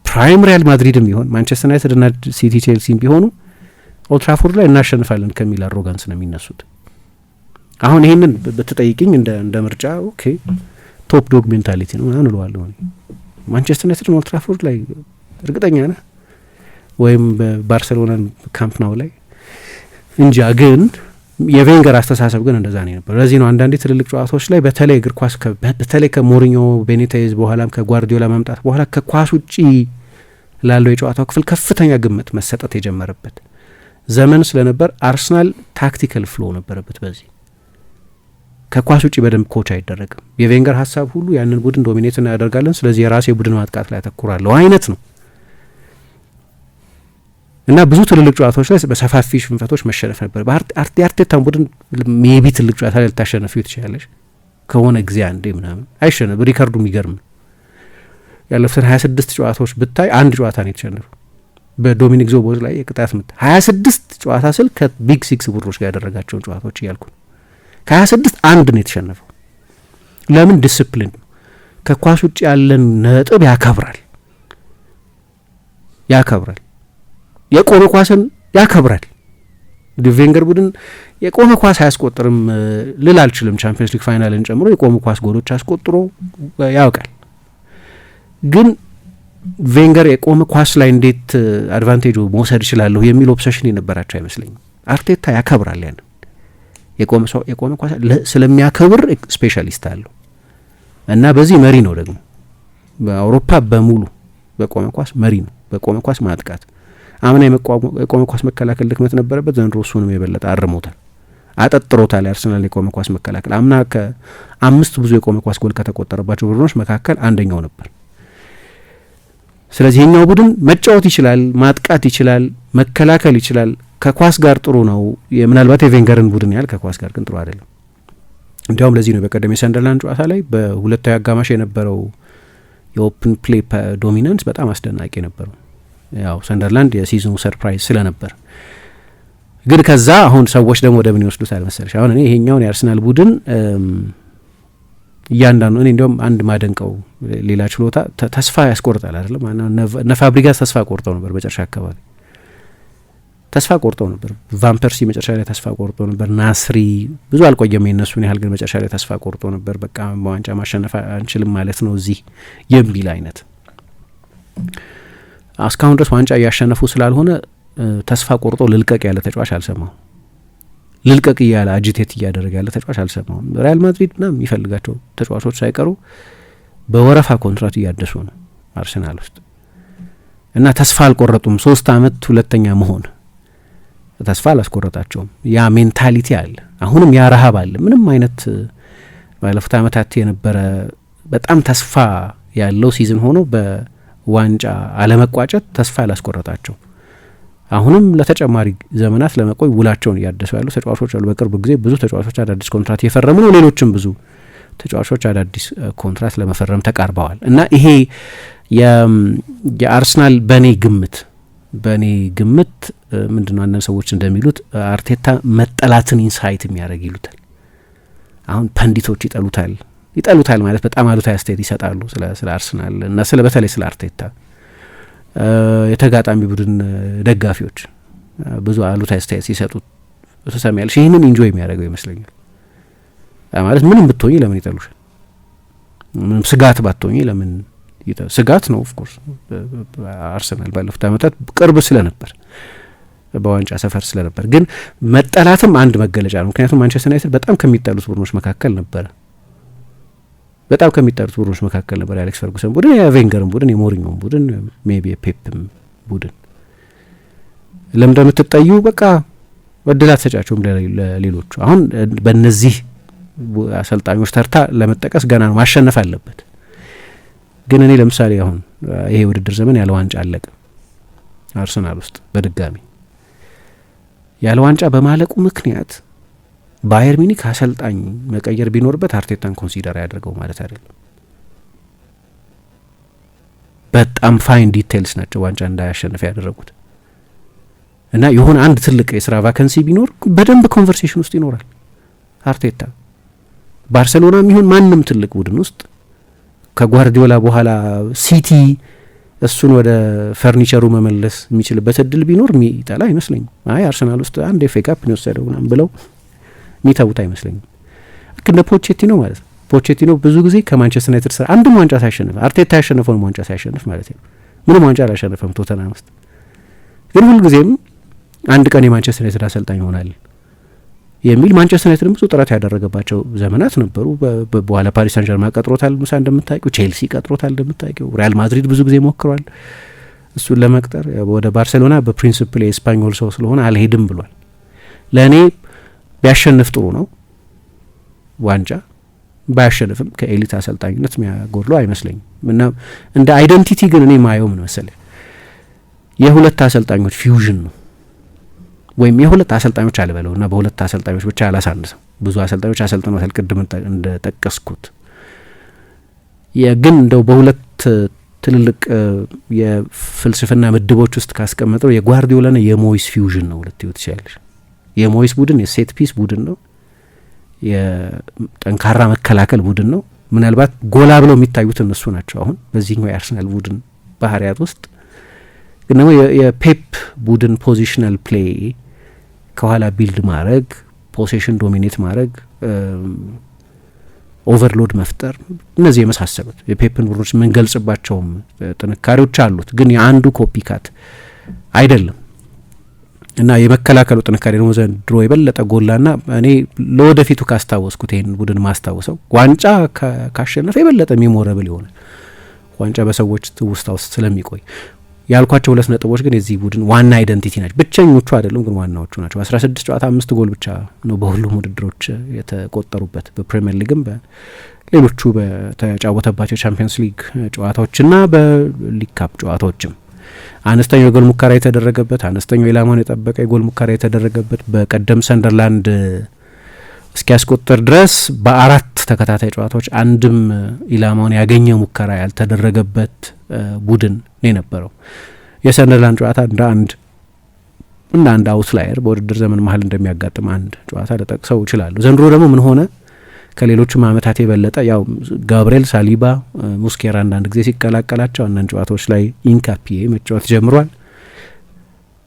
ፕራይም ሪያል ማድሪድም ቢሆን ማንቸስተር ዩናይትድ እና ሲቲ ቼልሲም ቢሆኑ ኦልትራፎርድ ላይ እናሸንፋለን ከሚል አሮጋንስ ነው የሚነሱት። አሁን ይሄንን ብትጠይቅኝ እንደ ምርጫ ኦኬ ቶፕ ዶግ ሜንታሊቲ ነው ምናምን እለዋለሁ። ማንቸስተር ዩናይትድ ኦልትራፎርድ ላይ እርግጠኛ ነህ ወይም በባርሰሎናን ካምፕ ናው ላይ እንጃ። ግን የቬንገር አስተሳሰብ ግን እንደዛ ነው ነበር። ለዚህ ነው አንዳንዴ ትልልቅ ጨዋታዎች ላይ በተለይ እግር ኳስ በተለይ ከሞሪኞ ቤኒቴዝ በኋላም ከጓርዲዮላ መምጣት በኋላ ከኳስ ውጪ ላለው የጨዋታው ክፍል ከፍተኛ ግምት መሰጠት የጀመረበት ዘመን ስለነበር አርሰናል ታክቲካል ፍሎ ነበረበት። በዚህ ከኳስ ውጪ በደንብ ኮች አይደረግም። የቬንገር ሀሳብ ሁሉ ያንን ቡድን ዶሚኔት እናደርጋለን፣ ስለዚህ የራሴ ቡድን ማጥቃት ላይ ያተኩራለሁ አይነት ነው እና ብዙ ትልልቅ ጨዋታዎች ላይ በሰፋፊ ሽንፈቶች መሸነፍ ነበር። የአርቴታን ቡድን ሜቢ ትልቅ ጨዋታ ላይ ልታሸነፊው ትችላለች ከሆነ ጊዜ አንዴ ምናምን አይሸነፍ። ሪካርዱ የሚገርም ነው። ያለፉትን 26 ጨዋታዎች ብታይ አንድ ጨዋታ ነው የተሸነፈው በዶሚኒክ ዞቦዝ ላይ የቅጣት ምት። 26 ጨዋታ ስል ከቢግ ሲክስ ቡድኖች ጋር ያደረጋቸውን ጨዋታዎች እያልኩ ነው። ከ26 አንድ ነው የተሸነፈው። ለምን? ዲስፕሊን ነው። ከኳስ ውጭ ያለን ነጥብ ያከብራል። የቆመ ኳስን ያከብራል። ቬንገር ቡድን የቆመ ኳስ አያስቆጥርም ልል አልችልም። ቻምፒየንስ ሊግ ፋይናልን ጨምሮ የቆመ ኳስ ጎሎች አስቆጥሮ ያውቃል። ግን ቬንገር የቆመ ኳስ ላይ እንዴት አድቫንቴጅ መውሰድ ይችላለሁ የሚል ኦብሴሽን የነበራቸው አይመስለኝም። አርቴታ ያከብራል። ያን የቆመ ኳስ ስለሚያከብር ስፔሻሊስት አለው እና በዚህ መሪ ነው። ደግሞ በአውሮፓ በሙሉ በቆመ ኳስ መሪ ነው። በቆመ ኳስ ማጥቃት አምና የቆመ ኳስ መከላከል ድክመት ነበረበት። ዘንድሮ እሱንም የበለጠ አርሞታል፣ አጠጥሮታል። የአርሰናል የቆመ ኳስ መከላከል አምና ከ5 ብዙ የቆመ ኳስ ጎል ከተቆጠረባቸው ቡድኖች መካከል አንደኛው ነበር። ስለዚህ የኛው ቡድን መጫወት ይችላል፣ ማጥቃት ይችላል፣ መከላከል ይችላል። ከኳስ ጋር ጥሩ ነው። ምናልባት የቬንገርን ቡድን ያህል ከኳስ ጋር ግን ጥሩ አይደለም። እንዲያውም ለዚህ ነው በቀደም የሰንደርላንድ ጨዋታ ላይ በሁለታዊ አጋማሽ የነበረው የኦፕን ፕሌይ ዶሚናንስ በጣም አስደናቂ ነበረው። ያው ሰንደርላንድ የሲዝኑ ሰርፕራይዝ ስለነበር። ግን ከዛ አሁን ሰዎች ደግሞ ወደ ምን ይወስዱታል መሰለሽ? አሁን እኔ ይሄኛውን የአርሰናል ቡድን እያንዳንዱ እኔ እንዲያውም አንድ ማደንቀው ሌላ ችሎታ ተስፋ ያስቆርጣል አይደለም። እነ ፋብሪጋስ ተስፋ ቆርጠው ነበር፣ መጨረሻ አካባቢ ተስፋ ቆርጠው ነበር። ቫን ፐርሲ መጨረሻ ላይ ተስፋ ቆርጠው ነበር። ናስሪ ብዙ አልቆየም የነሱን ያህል፣ ግን መጨረሻ ላይ ተስፋ ቆርጠው ነበር። በቃ በዋንጫ ማሸነፍ አንችልም ማለት ነው እዚህ የሚል አይነት እስካሁን ድረስ ዋንጫ እያሸነፉ ስላልሆነ ተስፋ ቆርጦ ልልቀቅ ያለ ተጫዋች አልሰማሁም። ልልቀቅ እያለ አጂቴት እያደረገ ያለ ተጫዋች አልሰማሁም። ሪያል ማድሪድ ምናምን የሚፈልጋቸው ተጫዋቾች ሳይቀሩ በወረፋ ኮንትራት እያደሱ ነው አርሰናል ውስጥ እና ተስፋ አልቆረጡም። 3 አመት ሁለተኛ መሆን ተስፋ አላስቆረጣቸውም። ያ ሜንታሊቲ አለ፣ አሁንም ያ ረሀብ አለ። ምንም አይነት ባለፉት አመታት የነበረ በጣም ተስፋ ያለው ሲዝን ሆኖ በዋንጫ አለመቋጨት ተስፋ አላስቆረጣቸው። አሁንም ለተጨማሪ ዘመናት ለመቆይ ውላቸውን እያደሱ ያሉ ተጫዋቾች አሉ። በቅርብ ጊዜ ብዙ ተጫዋቾች አዳዲስ ኮንትራት እየፈረሙ ነው። ሌሎችም ብዙ ተጫዋቾች አዳዲስ ኮንትራት ለመፈረም ተቃርበዋል እና ይሄ የአርሰናል በእኔ ግምት ምንድነው አንዳንድ ሰዎች እንደሚሉት አርቴታ መጠላትን ኢንሳይት የሚያደርግ ይሉታል። አሁን ፐንዲቶች ይጠሉታል ማለት በጣም አሉታዊ አስተያየት ይሰጣሉ ስለ አርሰናል እና በተለይ ስለ አርቴታ። የተጋጣሚ ቡድን ደጋፊዎች ብዙ አሉታዊ አስተያየት ሲሰጡት ተሰሚያለሽ። ይህንን ኢንጆይ የሚያደርገው ይመስለኛል። ማለት ምንም ብትሆኚ ለምን ይጠሉሻል? ምንም ስጋት ባትሆኚ ለምን ስጋት ነው ኦፍ ኮርስ አርሰናል ባለፉት አመታት ቅርብ ስለነበር በዋንጫ ሰፈር ስለነበር። ግን መጠላትም አንድ መገለጫ ነው። ምክንያቱም ማንቸስተር ዩናይትድ በጣም ከሚጠሉት ቡድኖች መካከል ነበር። የአሌክስ ፈርጉሰን ቡድን፣ የቬንገርን ቡድን፣ የሞሪኞን ቡድን፣ ሜቢ የፔፕም ቡድን። ለምን እንደምትጠዩ በቃ እድል አትሰጫቸውም ለሌሎቹ። አሁን በእነዚህ አሰልጣኞች ተርታ ለመጠቀስ ገና ነው፣ ማሸነፍ አለበት። ግን እኔ ለምሳሌ አሁን ይሄ ውድድር ዘመን ያለ ዋንጫ አለቀ አርሰናል ውስጥ በድጋሚ ያለ ዋንጫ በማለቁ ምክንያት ባየር ሚኒክ አሰልጣኝ መቀየር ቢኖርበት አርቴታን ኮንሲደር ያደርገው ማለት አይደለም። በጣም ፋይን ዲቴይልስ ናቸው ዋንጫ እንዳያሸንፍ ያደረጉት እና የሆነ አንድ ትልቅ የስራ ቫከንሲ ቢኖር በደንብ ኮንቨርሴሽን ውስጥ ይኖራል አርቴታ። ባርሴሎና የሚሆን ማንም ትልቅ ቡድን ውስጥ ከጓርዲዮላ በኋላ ሲቲ እሱን ወደ ፈርኒቸሩ መመለስ የሚችልበት እድል ቢኖር የሚጠላ አይመስለኝም። አይ አርሰናል ውስጥ አንድ ኤፍ ኤ ካፕ ነው የወሰደው ምናምን ብለው የሚተውት አይመስለኝም። ልክ እንደ ፖቼቲኖ ማለት ነው። ፖቼቲኖ ብዙ ጊዜ ከማንቸስተር ዩናይትድ ስራ አንድም ዋንጫ ሳያሸንፍ፣ አርቴታ ያሸነፈውን ዋንጫ ሳያሸንፍ ማለት ነው፣ ምንም ዋንጫ አላሸነፈም ቶተንሃም ውስጥ። ግን ሁልጊዜም አንድ ቀን የማንቸስተር ዩናይትድ አሰልጣኝ ይሆናል የሚል ማንቸስተር ዩናይትድም ብዙ ጥረት ያደረገባቸው ዘመናት ነበሩ። በኋላ ፓሪስ ሳን ጀርማ ቀጥሮታል፣ ሙሳ እንደምታውቂው፣ ቼልሲ ቀጥሮታል እንደምታውቂው፣ ሪያል ማድሪድ ብዙ ጊዜ ሞክሯል እሱን ለመቅጠር። ወደ ባርሴሎና በፕሪንሲፕል የስፓኞል ሰው ስለሆነ አልሄድም ብሏል። ለእኔ ቢያሸንፍ ጥሩ ነው ዋንጫ፣ ባያሸንፍም ከኤሊት አሰልጣኝነት የሚያጎድለው አይመስለኝም። እና እንደ አይደንቲቲ ግን እኔ ማየው ምን መሰለህ የሁለት አሰልጣኞች ፊውዥን ነው ወይም የሁለት አሰልጣኞች አልበለው እና በሁለት አሰልጣኞች ብቻ አላሳንሰው። ብዙ አሰልጣኞች አሰልጥነዋል ቅድም እንደጠቀስኩት። ግን እንደው በሁለት ትልልቅ የፍልስፍና ምድቦች ውስጥ ካስቀመጠው የጓርዲዮላና የሞይስ ፊውዥን ነው ሁለት ይወት ይችላል። የሞይስ ቡድን የሴት ፒስ ቡድን ነው፣ የጠንካራ መከላከል ቡድን ነው። ምናልባት ጎላ ብለው የሚታዩት እነሱ ናቸው አሁን በዚህኛው የአርሰናል ቡድን ባህሪያት ውስጥ። ግን ደግሞ የፔፕ ቡድን ፖዚሽናል ፕሌይ፣ ከኋላ ቢልድ ማድረግ፣ ፖሴሽን ዶሚኔት ማድረግ፣ ኦቨርሎድ መፍጠር፣ እነዚህ የመሳሰሉት የፔፕን ቡድኖች የምንገልጽባቸውም ጥንካሬዎች አሉት። ግን የአንዱ ኮፒካት አይደለም እና የመከላከሉ ጥንካሬ ደግሞ ዘንድሮ የበለጠ ጎላና እኔ ለወደፊቱ ካስታወስኩት ይህን ቡድን ማስታወሰው ዋንጫ ካሸነፈ የበለጠ ሜሞረብል ይሆናል። ዋንጫ በሰዎች ትውስታ ውስጥ ስለሚቆይ ያልኳቸው ሁለት ነጥቦች ግን የዚህ ቡድን ዋና አይደንቲቲ ናቸው። ብቸኞቹ አይደሉም ግን ዋናዎቹ ናቸው። 16 ጨዋታ 5 ጎል ብቻ ነው በሁሉም ውድድሮች የተቆጠሩበት በፕሪሚየር ሊግም በሌሎቹ በተጫወተባቸው ቻምፒየንስ ሊግ ጨዋታዎችና በሊግ ካፕ ጨዋታዎችም አነስተኛው የጎል ሙከራ የተደረገበት፣ አነስተኛው ኢላማውን የጠበቀ የጎል ሙከራ የተደረገበት፣ በቀደም ሰንደርላንድ እስኪያስቆጥር ድረስ በ4 ተከታታይ ጨዋታዎች አንድም ኢላማውን ያገኘ ሙከራ ያልተደረገበት ቡድን ነው የነበረው። የሰንደርላንድ ጨዋታ እንደ አንድ አውትላየር በውድድር ዘመን መሀል እንደሚያጋጥም አንድ ጨዋታ ልጠቅሰው ይችላሉ። ዘንድሮ ደግሞ ምን ሆነ? ከሌሎችም ዓመታት የበለጠ ያው ጋብርኤል ሳሊባ፣ ሙስኬራ አንዳንድ ጊዜ ሲቀላቀላቸው አንዳንድ ጨዋታዎች ላይ ኢንካፒዬ መጫወት ጀምሯል።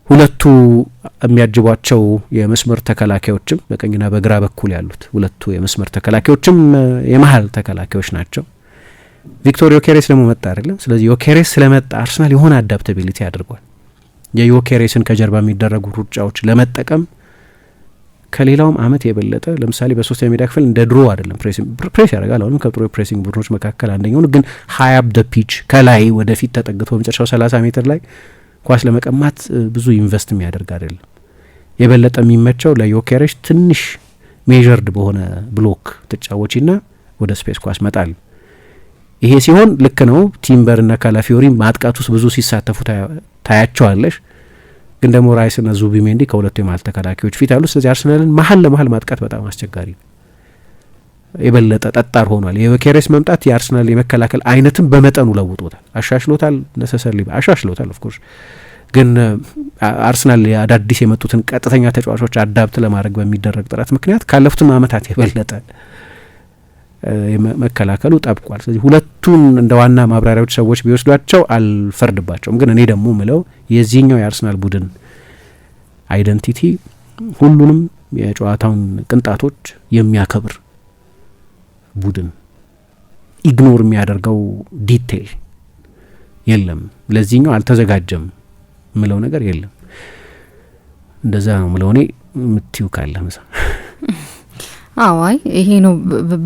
ሁለቱ የሚያጅቧቸው የመስመር ተከላካዮችም በቀኝና በግራ በኩል ያሉት ሁለቱ የመስመር ተከላካዮችም የመሀል ተከላካዮች ናቸው። ቪክቶር ዮኬሬስ ደግሞ መጣ አይደለም። ስለዚህ ዮኬሬስ ስለመጣ አርሰናል የሆነ አዳፕታቢሊቲ አድርጓል። የዮኬሬስን ከጀርባ የሚደረጉ ሩጫዎች ለመጠቀም ከሌላውም አመት የበለጠ ለምሳሌ በሶስተኛ ሜዳ ክፍል እንደ ድሮ አይደለም ፕሬስ ያደርጋል። አሁንም ከጥሩ የፕሬሲንግ ቡድኖች መካከል አንደኛው ነው። ግን ሀይ አፕ ደ ፒች ከላይ ወደፊት ተጠግቶ በመጨረሻው 30 ሜትር ላይ ኳስ ለመቀማት ብዙ ኢንቨስት የሚያደርግ አይደለም። የበለጠ የሚመቸው ለዮኬሬሽ ትንሽ ሜዠርድ በሆነ ብሎክ ተጫዋችና ወደ ስፔስ ኳስ መጣል። ይሄ ሲሆን ልክ ነው። ቲምበርና ካላፊዮሪ ማጥቃት ውስጥ ብዙ ሲሳተፉ ታያቸዋለሽ። ግን ደግሞ ራይስና ዙቢሜንዲ ከሁለቱ የመሀል ተከላካዮች ፊት አሉ። ስለዚህ አርሰናልን መሀል ለመሀል ማጥቃት በጣም አስቸጋሪ ነው። የበለጠ ጠጣር ሆኗል። የዮኬሬስ መምጣት የአርሰናል የመከላከል አይነትም በመጠኑ ለውጦታል፣ አሻሽሎታል። ነሰሰርሊ አሻሽሎታል ኦፍኮርስ። ግን አርሰናል አዳዲስ የመጡትን ቀጥተኛ ተጫዋቾች አዳፕት ለማድረግ በሚደረግ ጥረት ምክንያት ካለፉትም አመታት የበለጠ መከላከሉ ጠብቋል። ስለዚህ ሁለቱን እንደ ዋና ማብራሪያዎች ሰዎች ቢወስዷቸው አልፈርድባቸውም። ግን እኔ ደግሞ ምለው የዚህኛው የአርሰናል ቡድን አይደንቲቲ ሁሉንም የጨዋታውን ቅንጣቶች የሚያከብር ቡድን፣ ኢግኖር የሚያደርገው ዲቴይል የለም። ለዚህኛው አልተዘጋጀም ምለው ነገር የለም። እንደዛ ነው ምለውኔ ምትዩ ካለ ምሳ አዋይ ይሄ ነው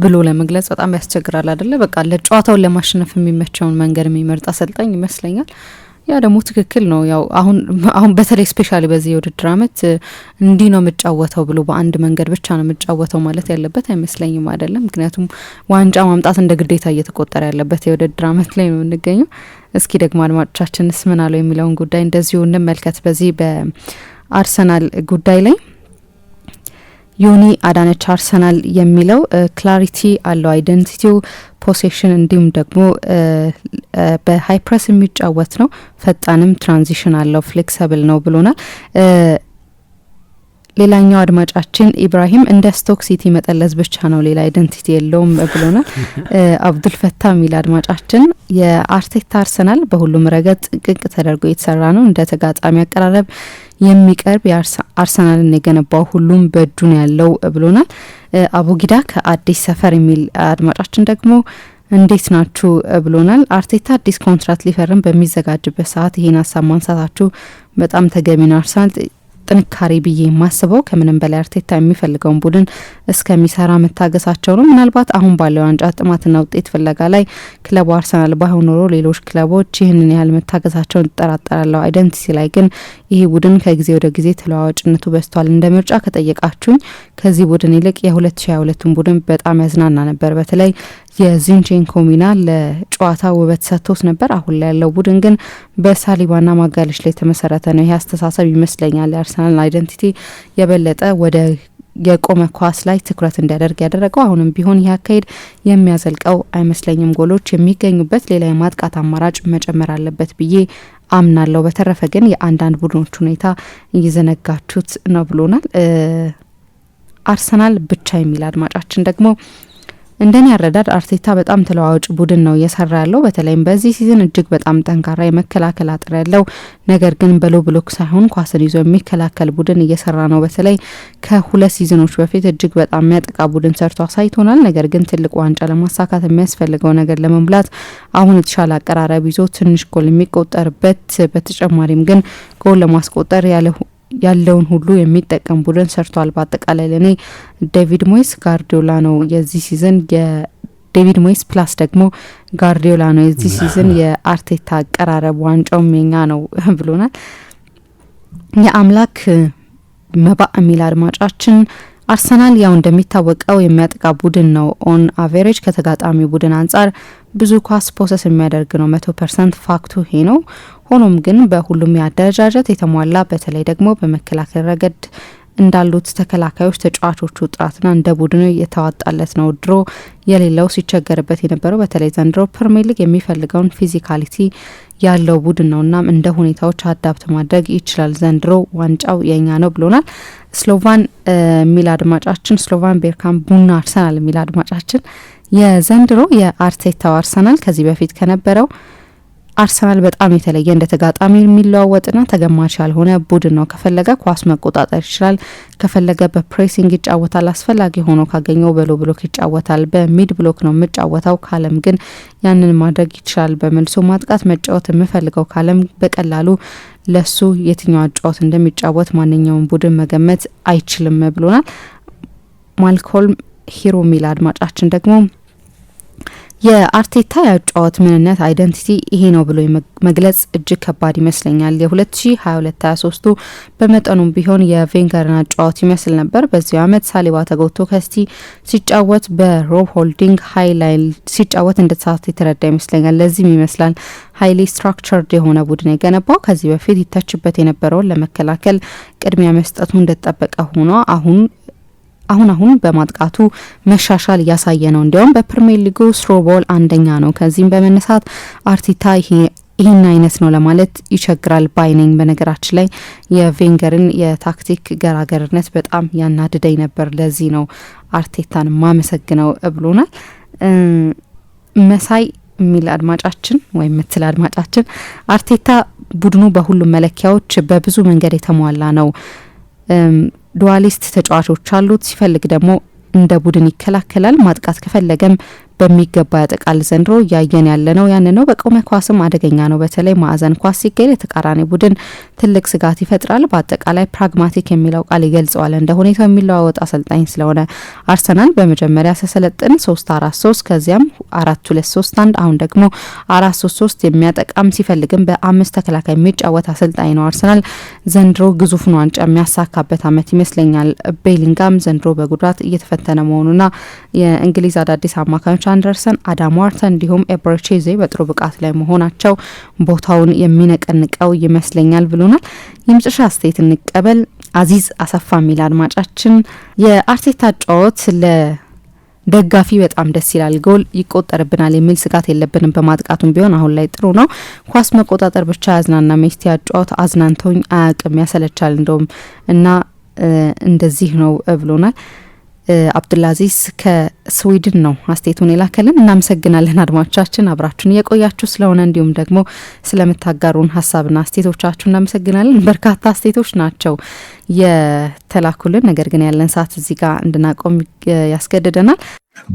ብሎ ለመግለጽ በጣም ያስቸግራል አይደለ? በቃ ለጨዋታውን ለማሸነፍ የሚመቸውን መንገድ የሚመርጥ አሰልጣኝ ይመስለኛል። ያ ደግሞ ትክክል ነው። ያው አሁን በተለይ ስፔሻሊ በዚህ የውድድር አመት እንዲህ ነው የምጫወተው ብሎ በአንድ መንገድ ብቻ ነው የምጫወተው ማለት ያለበት አይመስለኝም አይደለም። ምክንያቱም ዋንጫ ማምጣት እንደ ግዴታ እየተቆጠረ ያለበት የውድድር አመት ላይ ነው የምንገኘው። እስኪ ደግሞ አድማጮቻችንስ ምን አለው የሚለውን ጉዳይ እንደዚሁ እንመልከት። በዚህ በአርሰናል ጉዳይ ላይ ዮኒ አዳነች አርሰናል የሚለው ክላሪቲ አለው፣ አይደንቲቲው፣ ፖሴሽን እንዲሁም ደግሞ በሃይ ፕሬስ የሚጫወት ነው፣ ፈጣንም ትራንዚሽን አለው፣ ፍሌክሲብል ነው ብሎናል። ሌላኛው አድማጫችን ኢብራሂም እንደ ስቶክ ሲቲ መጠለዝ ብቻ ነው ሌላ አይደንቲቲ የለውም ብሎናል። አብዱል ፈታ ሚል አድማጫችን የአርቴታ አርሰናል በሁሉም ረገድ ጥንቅቅ ተደርጎ የተሰራ ነው፣ እንደ ተጋጣሚ አቀራረብ የሚቀርብ አርሰናልን የገነባው ሁሉም በእጁ ነው ያለው ብሎናል። አቡጊዳ ከአዲስ ሰፈር የሚል አድማጫችን ደግሞ እንዴት ናችሁ ብሎናል። አርቴታ አዲስ ኮንትራት ሊፈርም በሚዘጋጅበት ሰዓት ይሄን ሀሳብ ማንሳታችሁ በጣም ተገቢ ነው። አርሰናል ጥንካሬ ብዬ የማስበው ከምንም በላይ አርቴታ የሚፈልገውን ቡድን እስከሚሰራ መታገሳቸው ነው። ምናልባት አሁን ባለው ዋንጫ ጥማትና ውጤት ፍለጋ ላይ ክለቡ አርሰናል ባይሆን ኖሮ ሌሎች ክለቦች ይህንን ያህል መታገሳቸውን እጠራጠራለሁ። አይደንቲቲ ላይ ግን ይህ ቡድን ከጊዜ ወደ ጊዜ ተለዋዋጭነቱ በዝቷል። እንደ ምርጫ ከጠየቃችሁኝ ከዚህ ቡድን ይልቅ የ2022ን ቡድን በጣም ያዝናና ነበር። በተለይ የዚንቼንኮ ሚና ለጨዋታ ውበት ሰጥቶት ነበር። አሁን ላይ ያለው ቡድን ግን በሳሊባና ማጋለሽ ላይ የተመሰረተ ነው። ይህ አስተሳሰብ ይመስለኛል የአርሰናል አይደንቲቲ የበለጠ ወደ የቆመ ኳስ ላይ ትኩረት እንዲያደርግ ያደረገው። አሁንም ቢሆን ይህ አካሄድ የሚያዘልቀው አይመስለኝም። ጎሎች የሚገኙበት ሌላ የማጥቃት አማራጭ መጨመር አለበት ብዬ አምናለሁ። በተረፈ ግን የአንዳንድ ቡድኖች ሁኔታ እየዘነጋችሁት ነው ብሎናል። አርሰናል ብቻ የሚል አድማጫችን ደግሞ እንደኔ ያረዳድ አርቴታ በጣም ተለዋዋጭ ቡድን ነው እየሰራ ያለው። በተለይም በዚህ ሲዝን እጅግ በጣም ጠንካራ የመከላከል አጥር ያለው ነገር ግን በሎ ብሎክ ሳይሆን ኳስን ይዞ የሚከላከል ቡድን እየሰራ ነው። በተለይ ከ2 ሲዝኖች በፊት እጅግ በጣም የሚያጠቃ ቡድን ሰርቶ አሳይቶናል። ነገር ግን ትልቅ ዋንጫ ለማሳካት የሚያስፈልገው ነገር ለመሙላት አሁን የተሻለ አቀራረብ ይዞ ትንሽ ጎል የሚቆጠርበት በተጨማሪም ግን ጎል ለማስቆጠር ያለውን ሁሉ የሚጠቀም ቡድን ሰርቷል። በአጠቃላይ ለኔ ዴቪድ ሞይስ ጋርዲዮላ ነው የዚህ ሲዝን የዴቪድ ሞይስ ፕላስ ደግሞ ጋርዲዮላ ነው የዚህ ሲዝን የአርቴታ አቀራረብ፣ ዋንጫውም የኛ ነው ብሎናል። የአምላክ መባ የሚል አድማጫችን አርሰናል ያው እንደሚታወቀው የሚያጠቃ ቡድን ነው። ኦን አቨሬጅ ከተጋጣሚ ቡድን አንጻር ብዙ ኳስ ፖሰስ የሚያደርግ ነው። 100% ፋክቱ ይሄ ነው። ሆኖም ግን በሁሉም የአደረጃጀት የተሟላ በተለይ ደግሞ በመከላከል ረገድ እንዳሉት ተከላካዮች ተጫዋቾቹ ጥራትና እንደ ቡድኑ የተዋጣለት ነው። ድሮ የሌለው ሲቸገርበት የነበረው በተለይ ዘንድሮ ፕሪሚየር ሊግ የሚፈልገውን ፊዚካሊቲ ያለው ቡድን ነውና እንደ ሁኔታዎች አዳፕት ማድረግ ይችላል። ዘንድሮ ዋንጫው የኛ ነው ብሎናል። ስሎቫን ሚል አድማጫችን ስሎቫን ቤርካም ቡና አርሰናል ሚል አድማጫችን የዘንድሮ የአርቴታው አርሰናል ከዚህ በፊት ከነበረው አርሰናል በጣም የተለየ እንደ ተጋጣሚ የሚለዋወጥና ተገማች ያልሆነ ቡድን ነው። ከፈለገ ኳስ መቆጣጠር ይችላል፣ ከፈለገ በፕሬሲንግ ይጫወታል፣ አስፈላጊ ሆኖ ካገኘው በሎ ብሎክ ይጫወታል። በሚድ ብሎክ ነው የምጫወተው ካለም ግን ያንን ማድረግ ይችላል። በመልሶ ማጥቃት መጫወት የምፈልገው ካለም በቀላሉ ለሱ የትኛው አጫወት እንደሚጫወት ማንኛውም ቡድን መገመት አይችልም ብሎናል። ማልኮልም ሂሮ ሚል አድማጫችን ደግሞ የአርቴታ ያጫወት ምንነት አይደንቲቲ ይሄ ነው ብሎ መግለጽ እጅግ ከባድ ይመስለኛል። የ2022-23ቱ በመጠኑም ቢሆን የቬንገርን አጫወት ይመስል ነበር። በዚህ አመት ሳሊባ ተጎቶ ከስቲ ሲጫወት በሮብ ሆልዲንግ ሃይ ላይን ሲጫወት እንደተሳተ የተረዳ ይመስለኛል። ለዚህም ይመስላል ሃይሊ ስትራክቸርድ የሆነ ቡድን የገነባው። ከዚህ በፊት ይተችበት የነበረውን ለመከላከል ቅድሚያ መስጠቱ እንደተጠበቀ ሆኖ አሁን በማጥቃቱ መሻሻል እያሳየ ነው። እንዲያውም በፕሪሚየር ሊጉ ስሮቦል አንደኛ ነው። ከዚህም በመነሳት አርቴታ ይህን አይነት ነው ለማለት ይቸግራል ባይነኝ። በነገራችን ላይ የቬንገርን የታክቲክ ገራገርነት በጣም ያናድደኝ ነበር። ለዚህ ነው አርቴታን ማመሰግነው ብሎናል። መሳይ የሚል አድማጫችን ወይም ምትል አድማጫችን አርቴታ ቡድኑ በሁሉም መለኪያዎች በብዙ መንገድ የተሟላ ነው። ዱዋሊስት ተጫዋቾች አሉት። ሲፈልግ ደግሞ እንደ ቡድን ይከላከላል። ማጥቃት ከፈለገም በሚገባ ያጠቃል። ዘንድሮ እያየን ያለነው ያን ነው። በቆመ ኳስም አደገኛ ነው። በተለይ ማዕዘን ኳስ ሲገኝ የተቃራኒ ቡድን ትልቅ ስጋት ይፈጥራል። በአጠቃላይ ፕራግማቲክ የሚለው ቃል ይገልጸዋል። እንደ ሁኔታው የሚለዋወጥ አሰልጣኝ ስለሆነ አርሰናል በመጀመሪያ ሲሰለጥን 3-4-3 ከዚያም 4-2-3-1 አሁን ደግሞ 4-3-3 የሚያጠቃም ሲፈልግም በአምስት ተከላካይ የሚጫወት አሰልጣኝ ነው። አርሰናል ዘንድሮ ግዙፉን ዋንጫ የሚያሳካበት አመት ይመስለኛል። ቤሊንጋም ዘንድሮ በጉዳት እየተፈተነ መሆኑና የእንግሊዝ አዳዲስ አማካዮች አንደርሰን፣ አዳም ዋርተን እንዲሁም ኤብሬቼዜ በጥሩ ብቃት ላይ መሆናቸው ቦታውን የሚነቀንቀው ይመስለኛል ብሎናል። የመጨረሻ አስተያየት እንቀበል። አዚዝ አሰፋ የሚል አድማጫችን የአርቴታ ጨዋታ ለደጋፊ በጣም ደስ ይላል፣ ጎል ይቆጠርብናል የሚል ስጋት የለብንም። በማጥቃቱም ቢሆን አሁን ላይ ጥሩ ነው። ኳስ መቆጣጠር ብቻ ያዝናና ሜስቲ ጨዋታ አዝናንቶኝ አያውቅም፣ ያሰለቻል እንደውም እና እንደዚህ ነው ብሎናል። አብዱልአዚዝ ከስዊድን ነው አስተያየቱን የላከልን። እናመሰግናለን አድማጮቻችን አብራችሁን እየቆያችሁ ስለሆነ እንዲሁም ደግሞ ስለምታጋሩን ሀሳብና አስተያየቶቻችሁ እናመሰግናለን። በርካታ አስተያየቶች ናቸው የተላኩልን፣ ነገር ግን ያለን ሰዓት እዚህ ጋር እንድናቆም ያስገድደናል።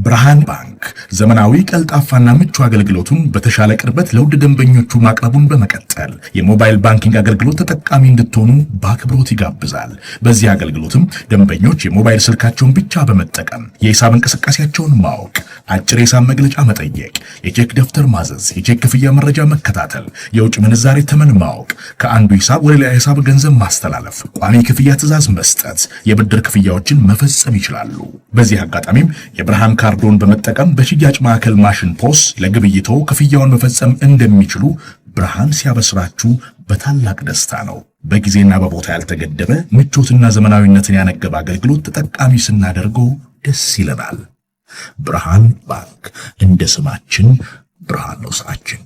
ብርሃን ባንክ ዘመናዊ ቀልጣፋና ምቹ አገልግሎቱን በተሻለ ቅርበት ለውድ ደንበኞቹ ማቅረቡን በመቀጠል የሞባይል ባንኪንግ አገልግሎት ተጠቃሚ እንድትሆኑ በአክብሮት ይጋብዛል። በዚህ አገልግሎትም ደንበኞች የሞባይል ስልካቸውን ብቻ በመጠቀም የሂሳብ እንቅስቃሴያቸውን ማወቅ፣ አጭር የሂሳብ መግለጫ መጠየቅ፣ የቼክ ደብተር ማዘዝ፣ የቼክ ክፍያ መረጃ መከታተል፣ የውጭ ምንዛሬ ተመን ማወቅ፣ ከአንዱ ሂሳብ ወደ ሌላ ሂሳብ ገንዘብ ማስተላለፍ፣ ቋሚ ክፍያ ትዕዛዝ መስጠት፣ የብድር ክፍያዎችን መፈጸም ይችላሉ። በዚህ አጋጣሚም የብርሃን ካርዶን በመጠቀም በሽያጭ ማዕከል ማሽን ፖስ ለግብይቶ ክፍያውን መፈጸም እንደሚችሉ ብርሃን ሲያበስራችሁ በታላቅ ደስታ ነው። በጊዜና በቦታ ያልተገደበ ምቾትና ዘመናዊነትን ያነገበ አገልግሎት ተጠቃሚ ስናደርገው ደስ ይለናል። ብርሃን ባንክ እንደ ስማችን ብርሃን ነው ስራችን።